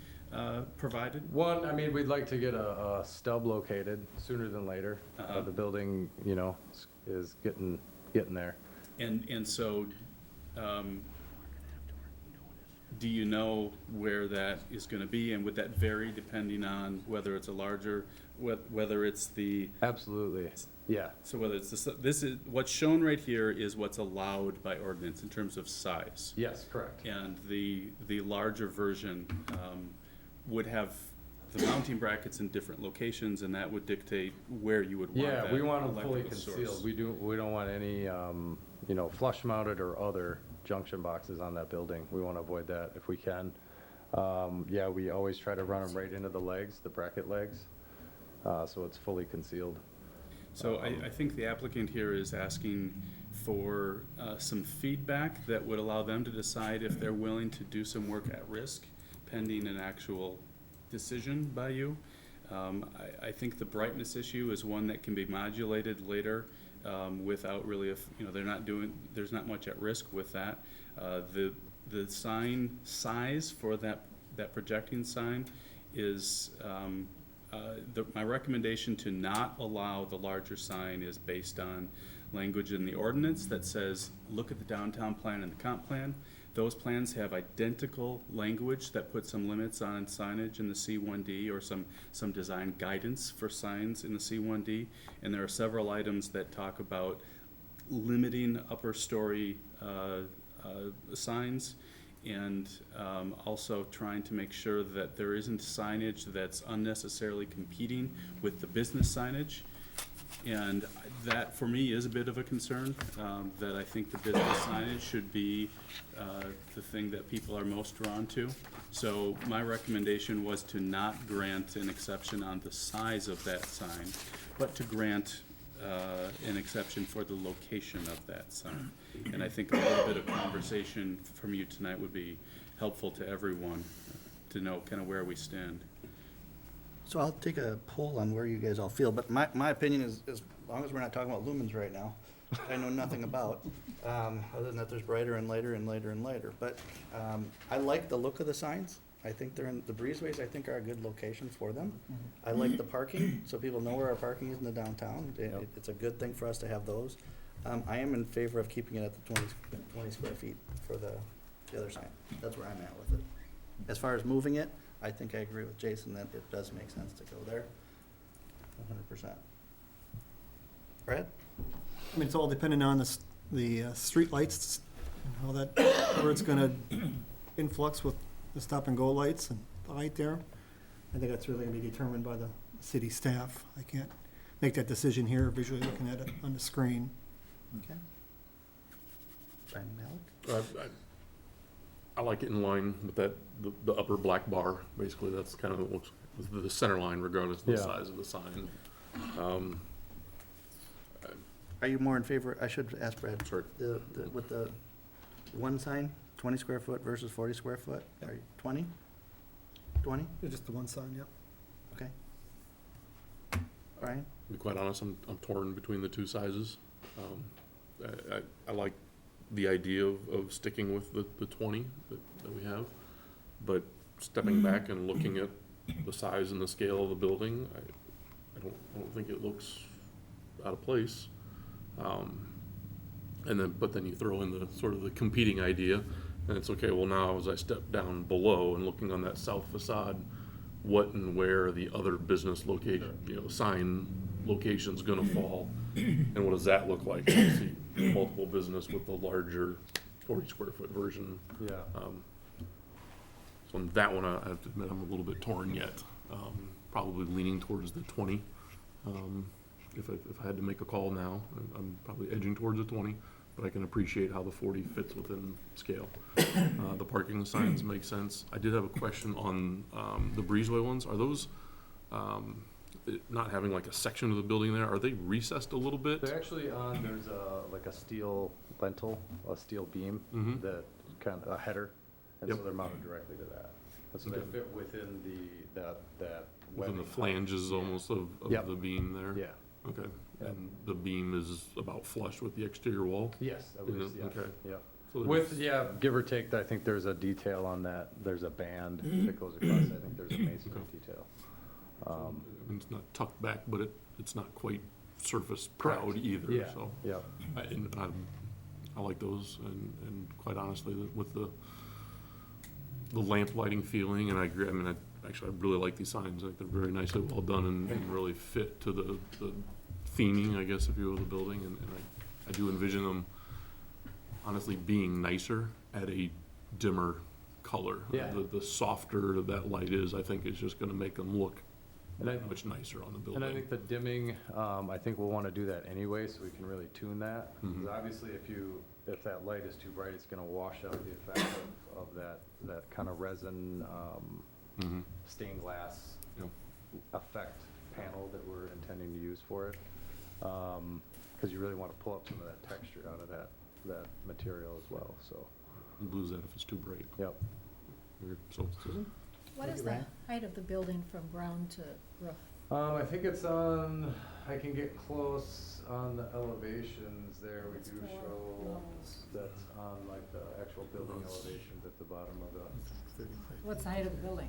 provided. One, I mean, we'd like to get a stub located sooner than later. The building, is getting there. And so, do you know where that is gonna be, and would that vary depending on whether it's a larger, whether it's the, Absolutely, yeah. so whether it's this is, what's shown right here is what's allowed by ordinance in terms of size. Yes, correct. And the larger version, would have the mounting brackets in different locations, and that would dictate where you would want that Yeah, we want them fully electrical source. concealed. We don't want any, flush mounted or other junction boxes on that building. We want to avoid that if we can. Yeah, we always try to run them right into the legs, the bracket legs, so it's fully concealed. So I think the applicant here is asking for some feedback that would allow them to decide if they're willing to do some work at risk pending an actual decision by you. I think the brightness issue is one that can be modulated later without really, there's not much at risk with that. The sign size for that projecting sign is, my recommendation to not allow the larger sign is based on language in the ordinance that says, look at the downtown plan and the comp plan. Those plans have identical language that puts some limits on signage in the C1D or some design guidance for signs in the C1D. And there are several items that talk about limiting upper story signs and also trying to make sure that there isn't signage that's unnecessarily competing with the business signage. And that, for me, is a bit of a concern, that I think the business signage should be the thing that people are most drawn to. So my recommendation was to not grant an exception on the size of that sign, but to grant an exception for the location of that sign. And I think a little bit of conversation from you tonight would be helpful to everyone to know kind of where we stand. So I'll take a poll on where you guys all feel, but my opinion is, as long as we're not talking about lumens right now, I know nothing about, other than that there's brighter and lighter and lighter and lighter. But I like the look of the signs. I think they're in, the breezeways I think are a good location for them. I like the parking, so people know where our parking is in the downtown. It's a good thing for us to have those. I am in favor of keeping it at the 20 square feet for the other sign. That's where I'm at with it. As far as moving it, I think I agree with Jason that it does make sense to go there, 100%. Brad? I mean, it's all dependent on the street lights, and how that, where it's gonna influx with the stop and go lights and the light there. I think that's really gonna be determined by the city staff. I can't make that decision here visually looking at it on the screen. Okay. Brian Malik? I like it in line with that, the upper black bar, basically, that's kind of what looks, the center line regardless of the Yeah. size of the sign. Are you more in favor, I should ask Brad, Sorry. with the one sign, 20 square foot versus 40 square foot? Are you 20? 20? Yeah, just the one sign, yep. Okay. Brian? To be quite honest, I'm torn between the two sizes. I like the idea of sticking with the 20 that we have, but stepping back and looking at the size and the scale of the building, I don't think it looks out of place. But then you throw in the sort of the competing idea, and it's okay, well now as I step down below and looking on that south facade, what and where the other business location, sign location's gonna fall, and what does that look like? You see multiple business with the larger 40 square foot version. Yeah. So on that one, I have to admit, I'm a little bit torn yet. Probably leaning towards the 20. If I had to make a call now, I'm probably edging towards the 20, but I can appreciate how the 40 fits within scale. The parking signs make sense. I did have a question on the breezeway ones. Are those not having like a section of the building there, are they recessed a little bit? They're actually on, there's like a steel lintel, a steel beam, Mhm. that kind of, a header, and so Yep. they're mounted directly to that. And so they Okay. fit within that Within the webbing. flanges almost of Yep. the beam there? Yeah, Okay, Yep. and the beam is about flush with the exterior wall? yes, I Isn't believe, it? yeah, Okay. yeah. So With, there's- yeah, give or take, I think there's a detail on that, there's a band that goes across, I think there's a masonry detail. And it's not tucked back, but it's not quite surface Correct. proud either, Yeah, so. yeah. I like those, and quite honestly, with the lamp lighting feeling, and I agree, I mean, actually, I really like these signs, I think they're very nicely well done and really fit to the theming, I guess, if you will, of the building, and I do envision them honestly being nicer at a dimmer color. Yeah. The softer that light is, I think is just gonna make them look much nicer on the building. And I think the dimming, I think we'll wanna do that anyway, so we can really tune that. Mhm. Because obviously, if that light is too bright, it's gonna wash out the effect of that kind of resin, Mhm. stained glass Yep. effect panel that we're intending to use for it. Because you really wanna pull up some of that texture out of that material as well, so, You lose that if it's too bright. yep. So, What is the height of the building from ground to roof? I think it's on, I can get close on the elevations there, we It's do 4 show, levels. that's on like the actual building elevations at the bottom of the. What's the height of the building?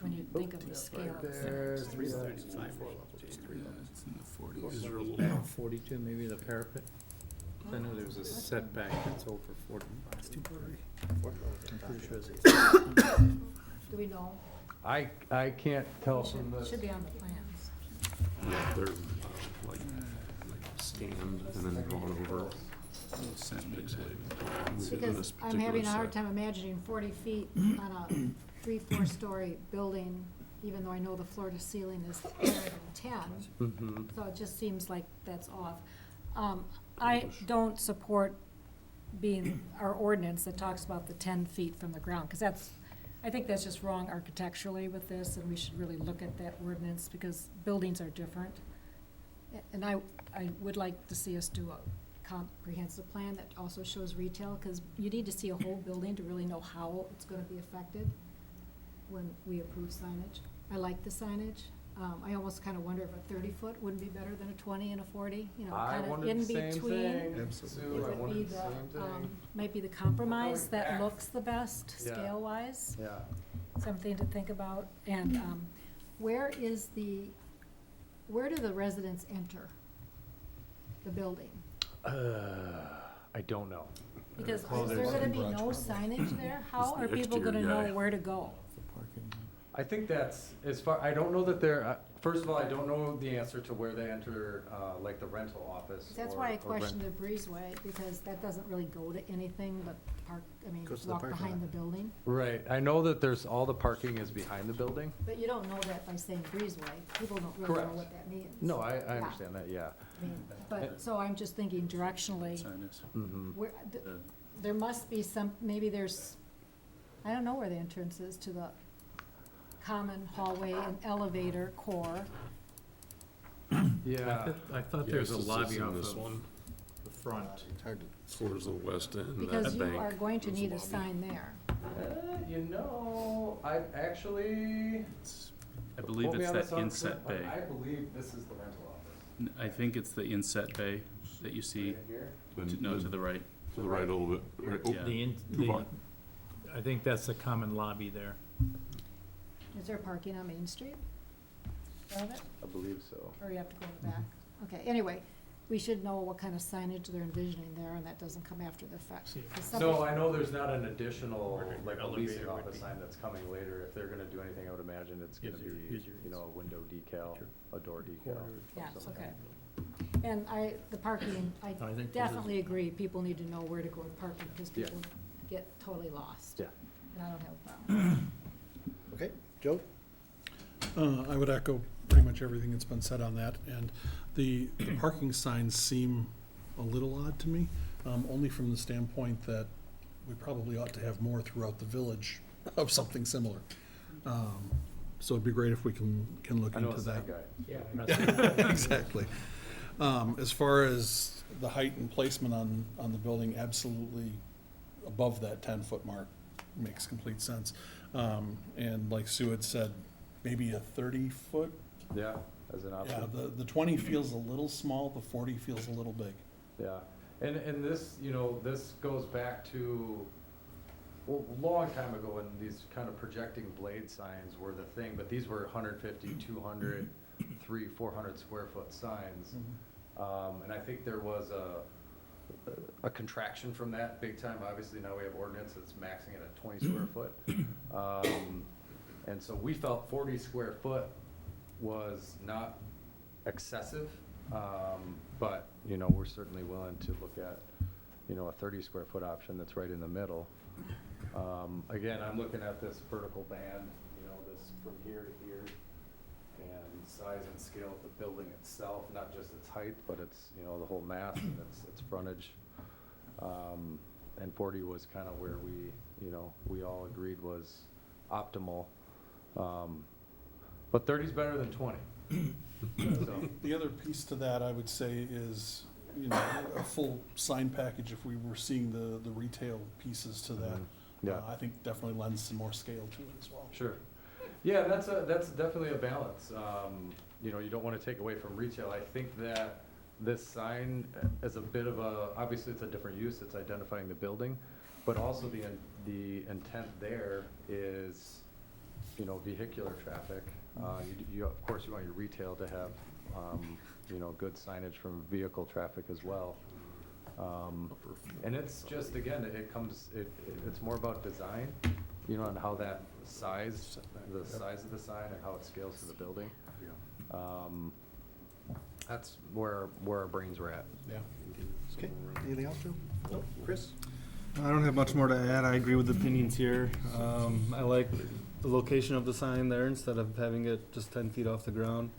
When you think of the scale of the There, center? 335. It's in the 40s. these are a little, 42, maybe the parapet? I know there's a setback that's over 40. I'm pretty sure it's Do we know? I can't tell It from this. should be on the plans. yeah, they're like scanned and then drawn over. Pixelated. Because I'm having a hard time imagining 40 feet on a 3-4 story building, even though I know the floor to ceiling is higher than 10. Mhm. So it just seems like that's off. I don't support our ordinance that talks about the 10 feet from the ground, because I think that's just wrong architecturally with this, and we should really look at that ordinance, because buildings are different. And I would like to see us do a comprehensive plan that also shows retail, because you need to see a whole building to really know how it's gonna be affected when we approve signage. I like the signage. I almost kinda wonder if a 30-foot wouldn't be better than a 20 and a 40, you know, I kind of wanted in the same between. thing. Absolutely. Sue, I Would it be wanted the the, same thing. might be the compromise that back. looks the best Yeah. scale-wise, Yeah. something to think about. And, where do the residents enter the building? I don't know. Because Well, is there there's gonna some be garage no probably. signage there? How the are people exterior gonna guy. know where to go? I think that's, as far, I don't know that they're, first of all, I don't know the answer to where they enter, like the rental office. That's or- why I or question rent- the breezeway, because that doesn't really go to anything but Goes to the walk parking behind lot. the building. Right, I know that there's, all the parking is behind the building. But you don't know that by saying breezeway. People don't really know Correct. what that means. No, I Yeah. understand that, yeah. I mean, but, so I'm just thinking directionally, Sign is. Mhm. where, there must be maybe there's, I don't know where the entrance is to the common hallway and elevator core. Yeah, I thought there was a lobby off of the front. It's hard to. Towards the west end, Because that you bank. are going to is the need a lobby. sign there. you know, I actually. I believe quote me it's on that this, but inset bay. I believe this is the rental office. I think it's the inset bay that you see, Right here. no, to the right. To the right a little bit. Right. Oh, Yeah. too far. I think that's the common lobby there. Is there parking on Main Street? Of it? I believe so. Or you have to go in the back? Okay, anyway, we should know what kind of signage they're envisioning there, and that doesn't come after the fact. 'Cause So something- I know there's not an additional, like a elevator leasing would office be. sign that's coming later. If they're gonna do anything, I would imagine it's gonna Here's your- be, here's your- you know, a window decal, a door decal. Yeah, something okay. like that. And the parking, I I think this is- definitely agree, people need to know where to go to parking, because Yeah. people get totally lost. Yeah. And I don't have a problem. Okay, Joe? I would echo pretty much everything that's been said on that, and the parking signs seem a little odd to me, only from the standpoint that we probably ought to have more throughout the village of something similar. So it'd be great if we can look I know into a that. sign guy. Exactly. As far as the height and placement on the building, absolutely above that 10-foot mark makes complete sense. And like Sue had said, maybe a 30-foot. Yeah, as an Yeah, option. the 20 feels a little small, the 40 feels a little big. Yeah, and this, you know, this goes back to, well, a long time ago when these kind of projecting blade signs were the thing, but these were 150, 200, 300, 400 square foot signs. And I think there was a contraction from that big time. Obviously now we have ordinance that's maxing it at 20 square foot. And so we felt 40 square foot was not excessive, but, you know, we're certainly willing to look at, you know, a 30 square foot option that's right in the middle. Again, I'm looking at this vertical band, you know, this from here to here, and size and scale of the building itself, not just its height, but its, you know, the whole mass and its frontage. And 40 was kind of where we, you know, we all agreed was optimal. But 30's better than 20. So, The other piece to that, I would say, is, you know, a full sign package, if we were seeing the retail pieces to that. Yeah. I think definitely lends some more scale to it as well. sure. Yeah, that's definitely a balance. You know, you don't want to take away from retail. I think that this sign is a bit of a, obviously it's a different use, it's identifying the building, but also the intent there is, you know, vehicular traffic. You of course, you want your retail to have, you know, good signage from vehicle traffic as well. And it's just, again, it's more about design, you know, and how that size, the size of the sign and how it scales to the building. That's where our brains were at. Yeah. Okay, anything else, Joe? No. Chris? I don't have much more to add. I agree with the opinions here. I like the location of the sign there instead of having it just 10 feet off the ground.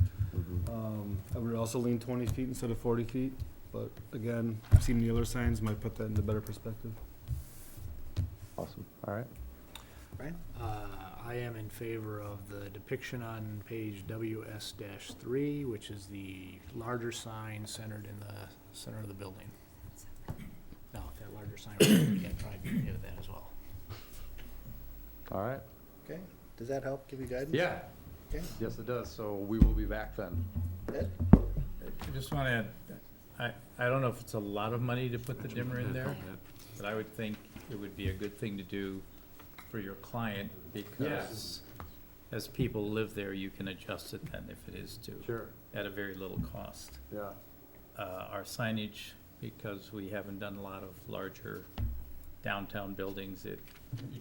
I would also lean 20 feet instead of 40 feet. But again, I've seen the other signs, might put that into better perspective. Awesome, all right. Brian? I am in favor of the depiction on page WS-3, which is the larger sign centered in the center of the building. Now, if that larger sign, we can probably be into that as well. All right. Okay, does that help give you guidance? Yeah, Okay, yes it does. So we will be back then. Ed? I just want to add, I don't know if it's a lot of money to put the dimmer in there, but I would think it would be a good thing to do for your client, because as people live there, you can adjust it then if it is to. Sure. At a very little cost. Yeah. Our signage, because we haven't done a lot of larger downtown buildings, it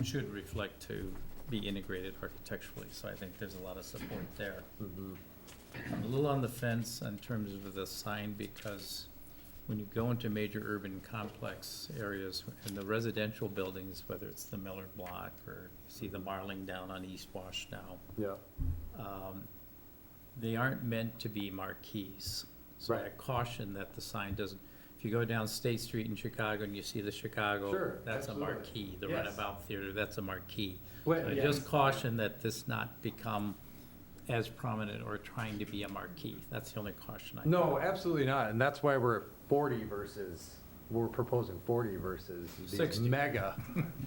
should reflect to be integrated architecturally, so I think there's a lot of support there. I'm a little on the fence in terms of the sign, because when you go into major urban complex areas, in the residential buildings, whether it's the Miller Block or you see the Marling down on East Wash now, Yeah. they aren't meant to be marquees. So I Right. caution that the sign doesn't, if you go down State Street in Chicago and you see the Chicago, Sure, that's a absolutely. marquee. The Yes. Runabout Theater, that's a marquee. Well, So I yeah. just caution that this not become as prominent or trying to be a marquee. That's the only caution I have. No, absolutely not, and that's why we're 40 versus, we're proposing 40 versus these 60. mega.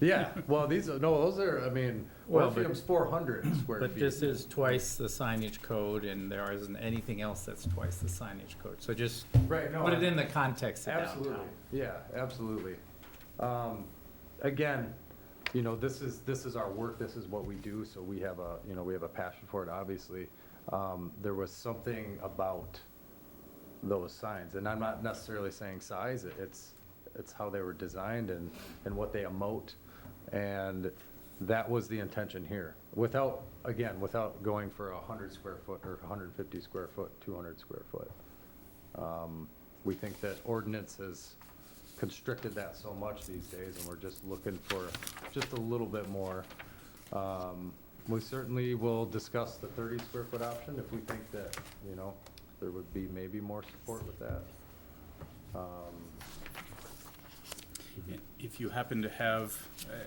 Yeah, well, those are, I mean, Well, but- Orpheum's 400 square feet. But this is twice the signage code, and there isn't anything else that's twice the signage code. So just Right, no, put it in the context of absolutely, downtown. yeah, absolutely. Again, you know, this is our work, this is what we do, so we have a passion for it, obviously. There was something about those signs, and I'm not necessarily saying size, it's how they were designed and what they emote, and that was the intention here. Without going for 100 square foot or 150 square foot, 200 square foot. We think that ordinance has constricted that so much these days, and we're just looking for just a little bit more. We certainly will discuss the 30 square foot option if we think that, you know, there would be maybe more support with that. If you happen to have,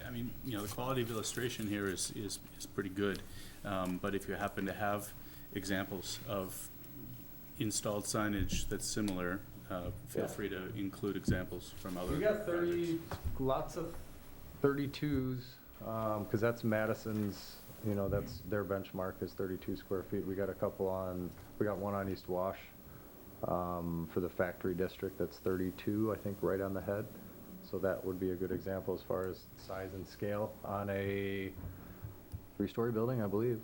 I mean, you know, the quality of illustration here is pretty good. But if you happen to have examples of installed signage that's similar, feel Yeah. free to include examples from other We got projects. lots of 32s, because that's Madison's, that's their benchmark is 32 square feet. We got one on East Wash, for the factory district, that's 32, I think, right on the head. So that would be a good example as far as size and scale on a 3-story building, I believe.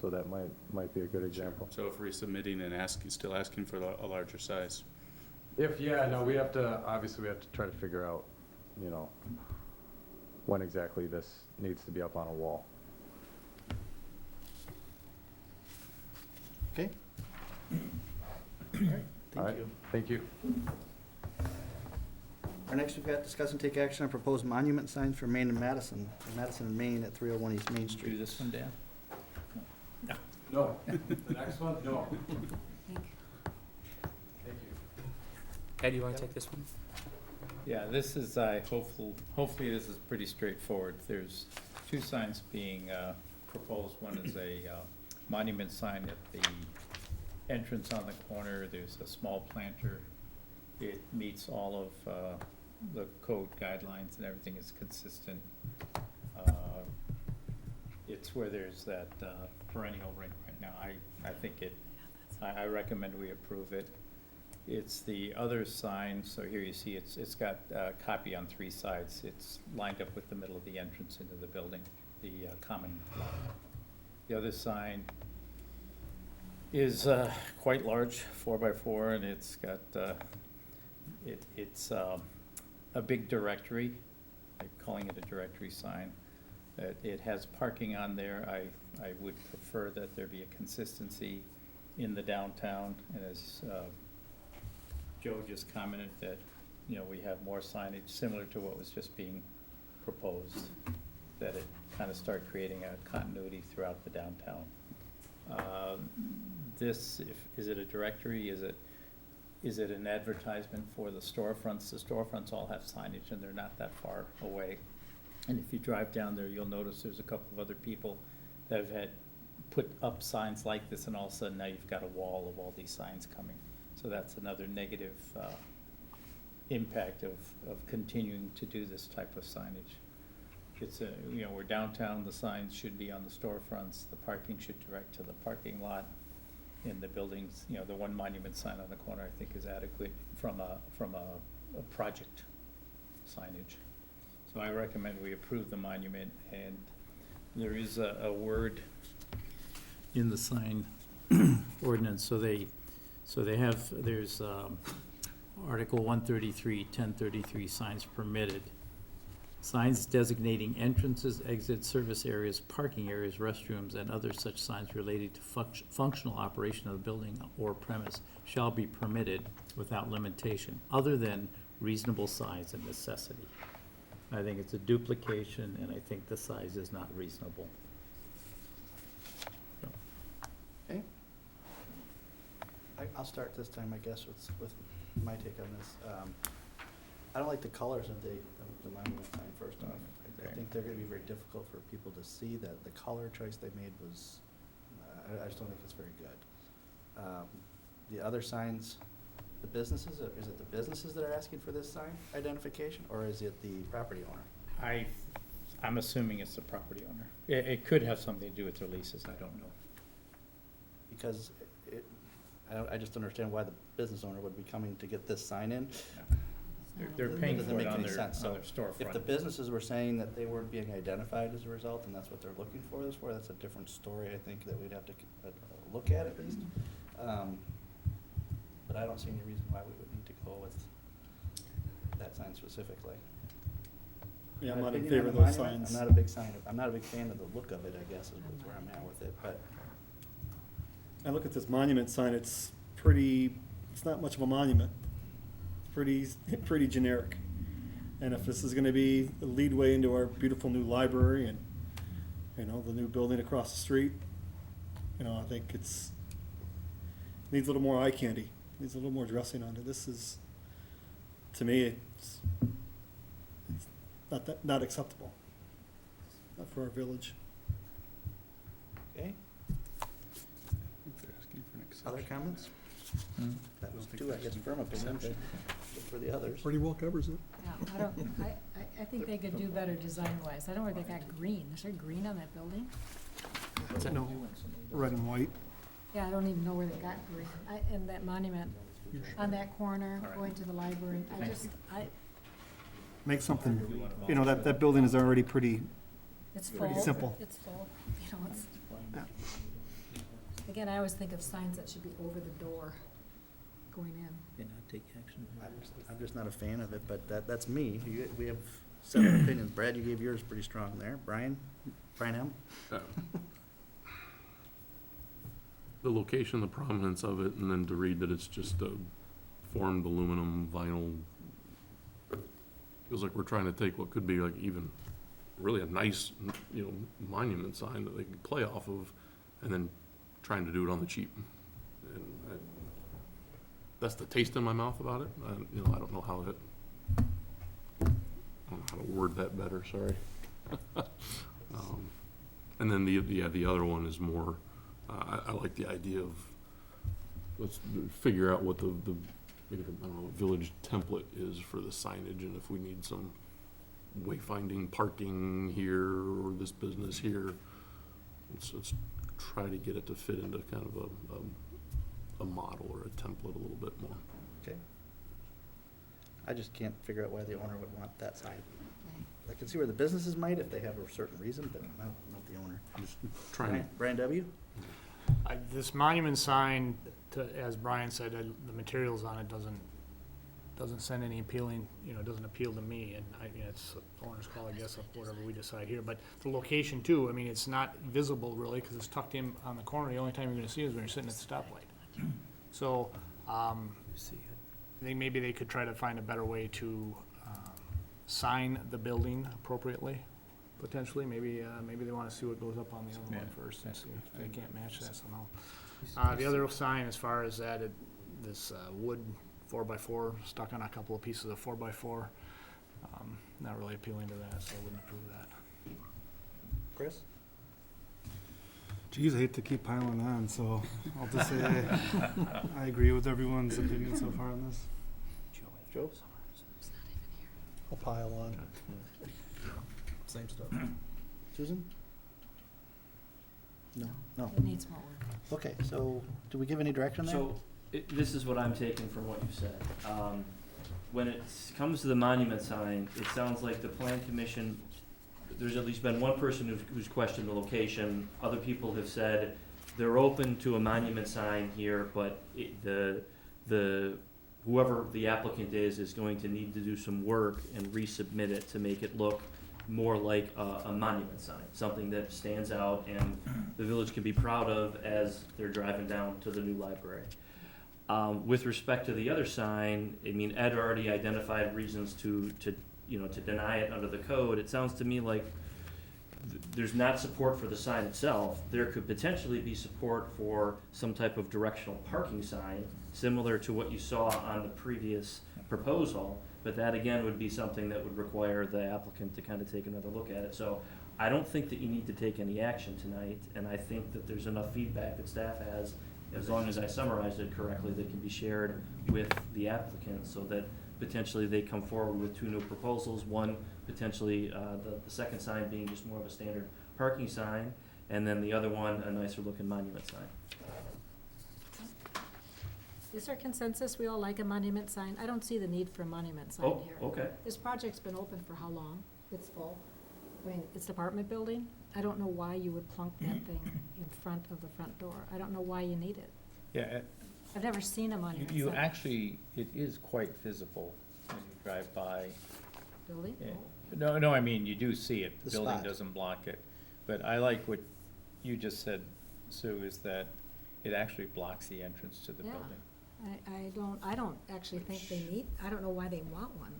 So that might be a good example. So if we're submitting and still asking for a larger size. We have to try to figure out, when exactly this needs to be up on a wall. Okay? All right, All right, thank you. Our next, we've got discuss and take action on proposed monument signs for Maine and Madison, and Maine at 301 East Main Do Street. this one, Dan? No, the next one, no. Thank you. Ed, you wanna take this one? Yeah, this is, hopefully this is pretty straightforward. There's two signs being proposed. One is a monument sign at the entrance on the corner. There's a small planter. It meets all of the code guidelines and everything is consistent. It's where there's that perennial ring right now. I think I recommend we approve it. It's the other sign, so here you see it's got copy on 3 sides. It's lined up with the middle of the entrance into the building, the common lot. The other sign is quite large, 4x4, and it's got, it's a big directory. I'm calling it a directory sign. It has parking on there. I would prefer that there be a consistency in the downtown, and as Joe just commented that, we have more signage similar to what was just being proposed, that it kind of start creating a continuity throughout the downtown. Is it a directory? Is it an advertisement for the storefronts? The storefronts all have signage and they're not that far away. And if you drive down there, you'll notice there's a couple of other people that have had put up signs like this, and all of a sudden now you've got a wall of all these signs coming. So that's another negative impact of continuing to do this type of signage. It's we're downtown, the signs should be on the storefronts, the parking should direct to the parking lot. In the buildings, the one monument sign on the corner I think is adequate from a project signage. So I recommend we approve the monument, and there is a word in the sign ordinance, there's Article 133, 1033, signs permitted. Signs designating entrances, exits, service areas, parking areas, restrooms, and other such signs related to functional operation of the building or premise shall be permitted without limitation, other than reasonable size and necessity. I think it's a duplication, and I think the size is not reasonable. Okay. I'll start this time, I guess, with my take on this. I don't like the colors of the monument sign, first off. I think they're gonna be very difficult for people to see. That the color choice they made was, I just don't think it's very good. The other signs, the businesses, is it the businesses that are asking for this sign identification, or is it the property owner? I'm assuming it's the property owner. It could have something to do with their leases, I don't know. Because I just don't understand why the business owner would be coming to get this sign in. They're It paying doesn't for it make on any their sense. So storefront. if the businesses were saying that they weren't being identified as a result, and that's what they're looking for this for, that's a different story, I think, that we'd have to look at least. But I don't see any reason why we would need to go with that sign specifically. Yeah, I'm My not in opinion favor on of the those monument, signs. I'm not a big fan of the look of it, I guess, is where I'm at with it, but. I look at this monument sign, it's not much of a monument. It's pretty generic. And if this is gonna be the lead way into our beautiful new library and, the new building across the street, I think needs a little more eye candy, needs a little more dressing on it. This is, to me, it's not acceptable, not for our village. Okay, They're asking for an other exception. comments? Hmm. That was two, I guess, firm opinion, but for the others. Pretty well covers it. Yeah, I think they could do better design-wise. I don't know where they got green. Is there green on that building? No, red and white. Yeah, I don't even know where they got green. And that monument on that corner going to the library, Make something, you know, that building is already pretty, it's Pretty full. simple. It's full, you know, it's, Yeah. again, I always think of signs that should be over the door going in. I'm just not a fan of it, but that's me. We have separate opinions. Brad, you gave yours pretty strong there. Brian M.? The location, the prominence of it, and then to read that it's just a formed aluminum vinyl. Feels like we're trying to take what could be like even really a nice, monument sign that they could play off of, and then trying to do it on the cheap. And that's the taste in my mouth about it. I don't know how to word that better, sorry. And then the other one is more, I like the idea of, let's figure out what the maybe I don't know, village template is for the signage, and if we need some wayfinding parking here, or this business here, let's try to get it to fit into kind of a model or a template a little bit more. Okay. I just can't figure out why the owner would want that sign. I can see where the businesses might if they have a certain reason, but not the owner. I'm just trying. Brian W.? This monument sign, as Brian said, the materials on it doesn't send any appealing, it doesn't appeal to me, and it's the owner's call, I guess, of whatever we decide here. But the location too, it's not visible really, because it's tucked in on the corner. The only time you're gonna see it is when you're sitting at the stoplight. So, I think maybe they could try to find a better way to sign the building appropriately, potentially. Maybe they wanna see what goes up on the other one first and see if they can't match that somehow. The other sign, as far as that, this wood 4x4 stuck on a couple of pieces of 4x4, not really appealing to that, so I wouldn't approve that. Chris? Geez, I hate to keep piling on, so I'll just say I agree with everyone's opinion so far on this. Joe? I'll pile on. Same stuff. Susan? No. It needs more work. Okay, so do we give any direction there? So, this is what I'm taking from what you said. When it comes to the monument sign, it sounds like the plan commission, there's at least been one person who's questioned the location. Other people have said they're open to a monument sign here, but whoever the applicant is going to need to do some work and resubmit it to make it look more like a monument sign, something that stands out and the village can be proud of as they're driving down to the new library. With respect to the other sign, Ed already identified reasons to deny it under the code. It sounds to me like there's not support for the sign itself. There could potentially be support for some type of directional parking sign, similar to what you saw on the previous proposal, but that again would be something that would require the applicant to kind of take another look at it. So I don't think that you need to take any action tonight, and I think that there's enough feedback that staff has, as long as I summarized it correctly, that can be shared with the applicant so that potentially they come forward with two new proposals. One, potentially the second sign being just more of a standard parking sign, and then the other one, a nicer looking monument sign. Is there consensus? We all like a monument sign? I don't see the need for a monument sign here. Oh, okay. This project's been open for how long? It's full. It's an apartment building. I don't know why you would plunk that thing in front of the front door. I don't know why you need it. Yeah, I've never seen a monument sign. you actually, it is quite visible when you drive by. Building? Yeah. No, I mean, you do see it. The The building spot. doesn't block it. But I like what you just said, Sue, is that it actually blocks the entrance to the Yeah. building. I don't actually think they need, I don't know why they want one.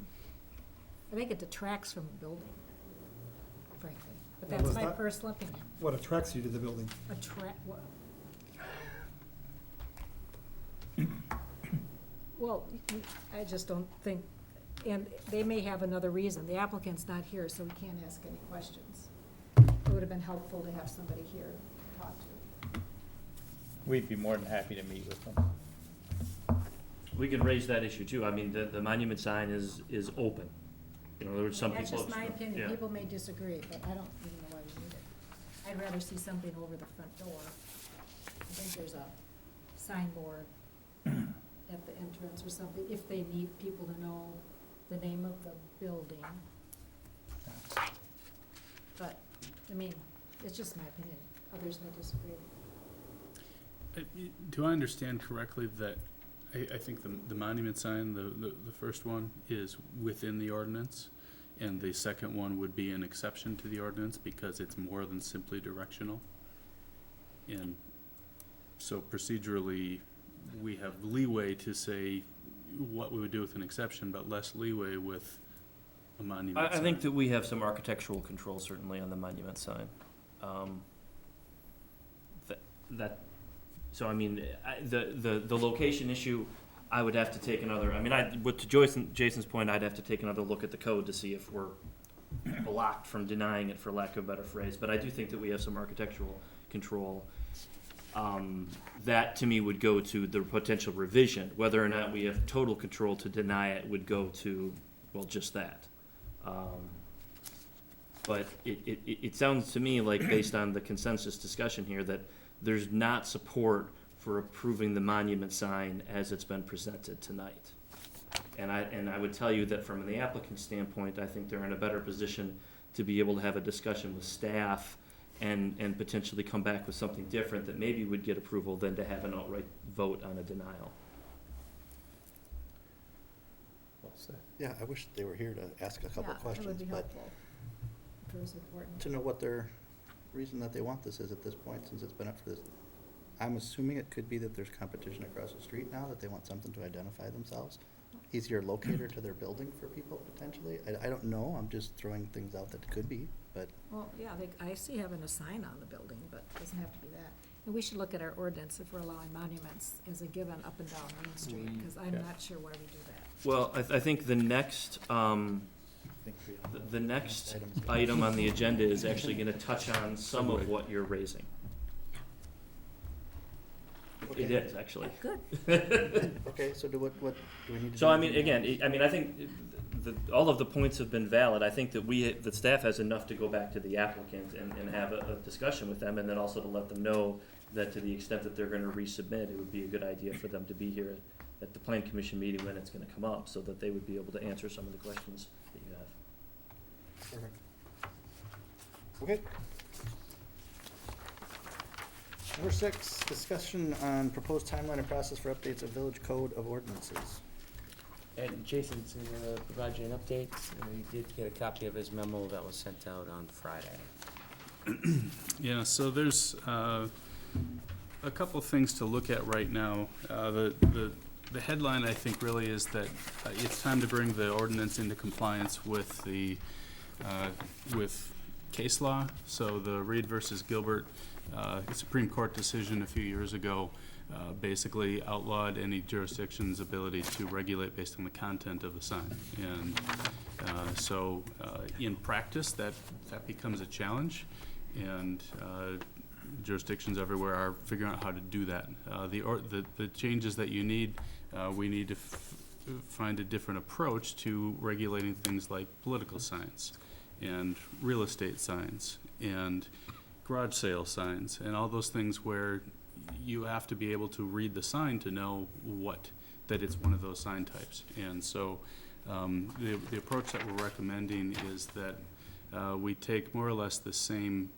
I think it detracts from the building, frankly. But Well, that's was my that- personal opinion. What attracts you to the building? What? Well, I just don't think, and they may have another reason. The applicant's not here, so we can't ask any questions. It would have been helpful to have somebody here. talk to. We'd be more than happy to meet with them. We can raise that issue too. I mean, the monument sign is open. You know, there were some That's people. just my opinion, Yeah. people may disagree, but I don't even know why we need it. I'd rather see something over the front door. I think there's a signboard at the entrance or something, if they need people to know the name of the building. But, I mean, it's just my opinion, others may disagree. Do I understand correctly that, I think the monument sign, the first one, is within the ordinance, and the second one would be an exception to the ordinance because it's more than simply directional? And so procedurally, we have leeway to say what we would do with an exception, but less leeway with a monument I sign. think that we have some architectural control certainly on the monument sign. So I mean, the location issue, I would have to take another, I mean, to Jason's point, I'd have to take another look at the code to see if we're blocked from denying it, for lack of a better phrase, but I do think that we have some architectural control. That to me would go to the potential revision. Whether or not we have total control to deny it would go to, well, just that. But it sounds to me like, based on the consensus discussion here, that there's not support for approving the monument sign as it's been presented tonight. And I would tell you that from the applicant's standpoint, I think they're in a better position to be able to have a discussion with staff and potentially come back with something different that maybe would get approval than to have an outright vote on a denial. Well said. Yeah, I wish they were here to ask a couple Yeah, it would questions, be but helpful if it was important. to know what their reason that they want this is at this point, since it's been up for this. I'm assuming it could be that there's competition across the street now, that they want something to identify themselves. Easier locator to their building for people potentially. I don't know, I'm just throwing things out that could be, but Well, yeah, I see having a sign on the building, but it doesn't have to be that. And we should look at our ordinance if we're allowing monuments as a given up and down Main Street, because I'm Yeah. not sure why we do that. Well, I think the next, item on the agenda is actually gonna touch on some of what you're raising. It Okay. is, actually. Good. okay, so what do we need to do? So, I mean, anything again, else? I think all of the points have been valid. I think that the staff has enough to go back to the applicant and have a discussion with them, and then also to let them know that to the extent that they're gonna resubmit, it would be a good idea for them to be here at the plan commission meeting when it's gonna come up, so that they would be able to answer some of the questions that you have. Perfect. Okay. Number 6, discussion on proposed timeline and process for updates of village code of ordinances. And Jason's gonna provide you an update, and we did get a copy of his memo that was sent out on Friday. Yeah, so there's a couple things to look at right now. The headline, I think, really is that it's time to bring the ordinance into compliance with with case law. So the Reed versus Gilbert Supreme Court decision a few years ago basically outlawed any jurisdiction's ability to regulate based on the content of the sign. And so in practice, that becomes a challenge, and jurisdictions everywhere are figuring out how to do that. The changes that you need, we need to find a different approach to regulating things like political signs and real estate signs and garage sale signs and all those things where you have to be able to read the sign to know that it's one of those sign types. And so the approach that we're recommending is that we take more or less the same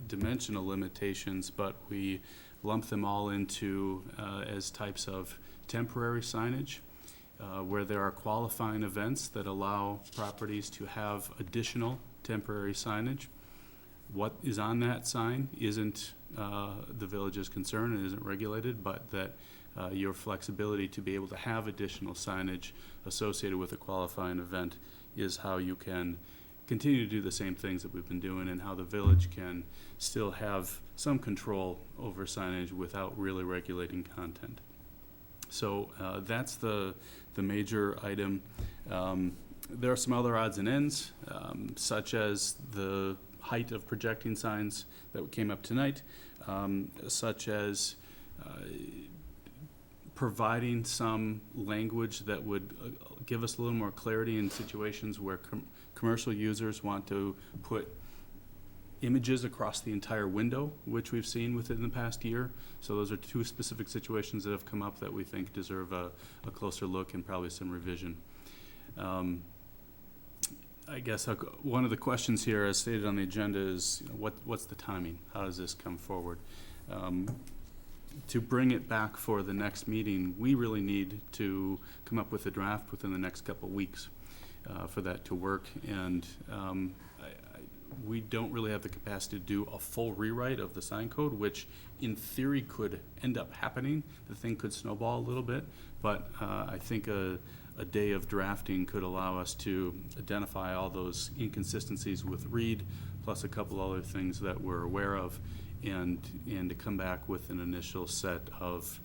dimensional limitations, but we lump them all into as types of temporary signage, where there are qualifying events that allow properties to have additional temporary signage. What is on that sign isn't the village's concern and isn't regulated, but that your flexibility to be able to have additional signage associated with a qualifying event is how you can continue to do the same things that we've been doing, and how the village can still have some control over signage without really regulating content. So that's the major item. There are some other odds and ends, such as the height of projecting signs that came up tonight, such as providing some language that would give us a little more clarity in situations where commercial users want to put images across the entire window, which we've seen within the past year. So those are two specific situations that have come up that we think deserve a closer look and probably some revision. I guess one of the questions here, as stated on the agenda, is what's the timing? How does this come forward? To bring it back for the next meeting, we really need to come up with a draft within the next couple of weeks for that to work. And we don't really have the capacity to do a full rewrite of the sign code, which in theory could end up happening. The thing could snowball a little bit, but I think a day of drafting could allow us to identify all those inconsistencies with Reed, plus a couple other things that we're aware of, and to come back with an initial set of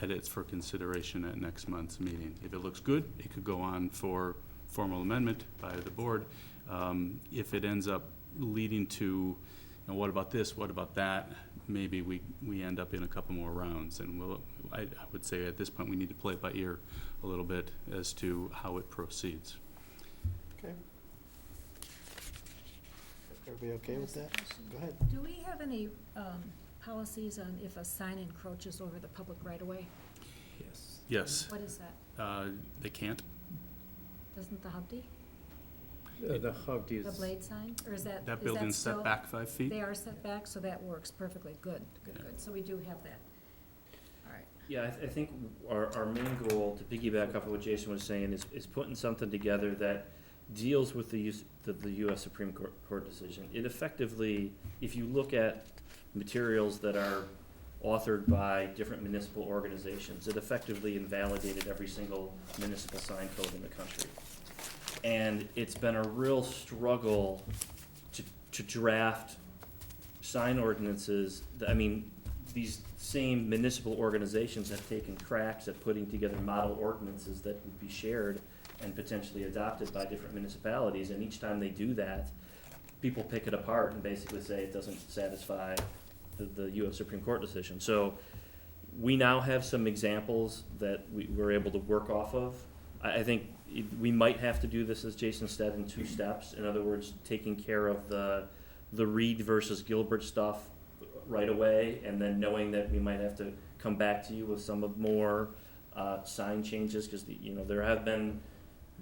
edits for consideration at next month's meeting. If it looks good, it could go on for formal amendment by the board. If it ends up leading to, what about this, what about that, maybe we end up in a couple more rounds. And I would say at this point we need to play it by ear a little bit as to how it proceeds. Okay. Everybody okay with that? Go ahead. Do we have any policies on if a sign encroaches over the public right-of-way? Yes. Yes. What is that? They can't. Doesn't the Hubdy? The Hubdy is. The blade sign, or is that? That building's set back 5 feet? They are set back, so that works perfectly. Good. So we do have that. All right. Yeah, I think our main goal, to piggyback off of what Jason was saying, is putting something together that deals with the U.S. Supreme Court decision. It effectively, if you look at materials that are authored by different municipal organizations, it effectively invalidated every single municipal sign code in the country. And it's been a real struggle to draft sign ordinances. These same municipal organizations have taken cracks at putting together model ordinances that would be shared and potentially adopted by different municipalities. And each time they do that, people pick it apart and basically say it doesn't satisfy the U.S. Supreme Court decision. So we now have some examples that we're able to work off of. I think we might have to do this, as Jason said, in 2 steps. In other words, taking care of the Reed versus Gilbert stuff right away, and then knowing that we might have to come back to you with some of more sign changes, because there have been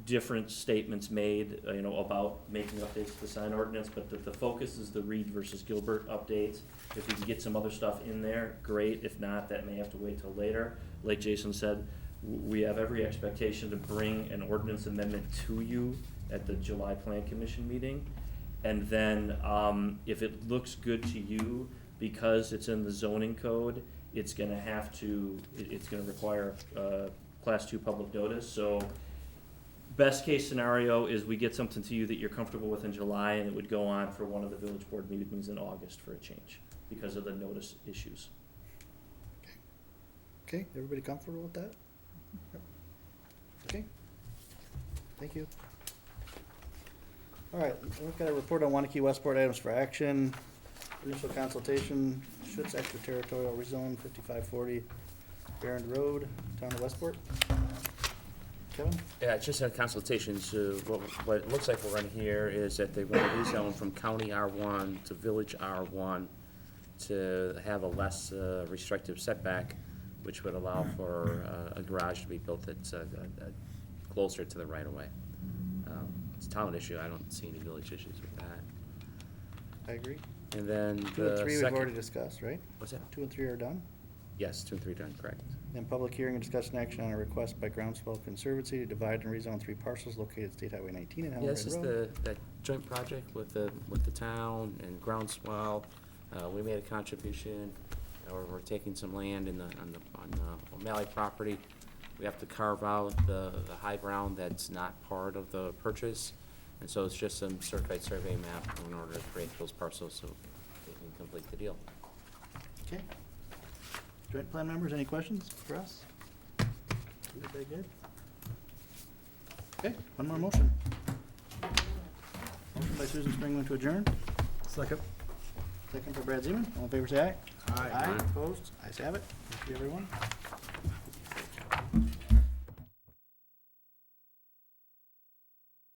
different statements made about making updates to the sign ordinance, but the focus is the Reed versus Gilbert updates. If we can get some other stuff in there, great. If not, that may have to wait till later. Like Jason said, we have every expectation to bring an ordinance amendment to you at the July Plan Commission meeting. And then if it looks good to you, because it's in the zoning code, it's gonna require Class 2 public notice. So best case scenario is we get something to you that you're comfortable with in July, and it would go on for one of the village board meetings in August for a change because of the notice issues. Okay, everybody comfortable with that? Yep. Okay. Thank you. All right, we've got a report on Waunakee Westport items for action. Initial consultation, Schutz extraterritorial rezone 5540 Barron Road, town of Westport. Kevin? Yeah, it's just a consultation, so what it looks like we're in here is that they want to rezone from county R1 to village R1 to have a less restrictive setback, which would allow for a garage to be built that's closer to the right-of-way. It's a town issue, I don't see any village issues with that. I agree. And then 2 and 3 we've second- already discussed, right? What's that? 2 and 3 are done? Yes, 2 and 3 done, correct. Then public hearing and discussion action on a request by Groundswell Conservancy to divide and rezone 3 parcels located State Highway 19 and Yeah, Helen this is Road. that joint project with the town and Groundswell. We made a contribution, or we're taking some land on the O'Malley property. We have to carve out the high ground that's not part of the purchase. And so it's just some certified survey map in order to create those parcels so we can complete the deal. Okay. Joint plan members, any questions for us? Everybody good? Okay, one more motion. Motion by Susan Springman to adjourn. Second. Second by Brad Zeman. All in favor, say aye. Aye. Aye, opposed? Ayes have it. Thank you, everyone.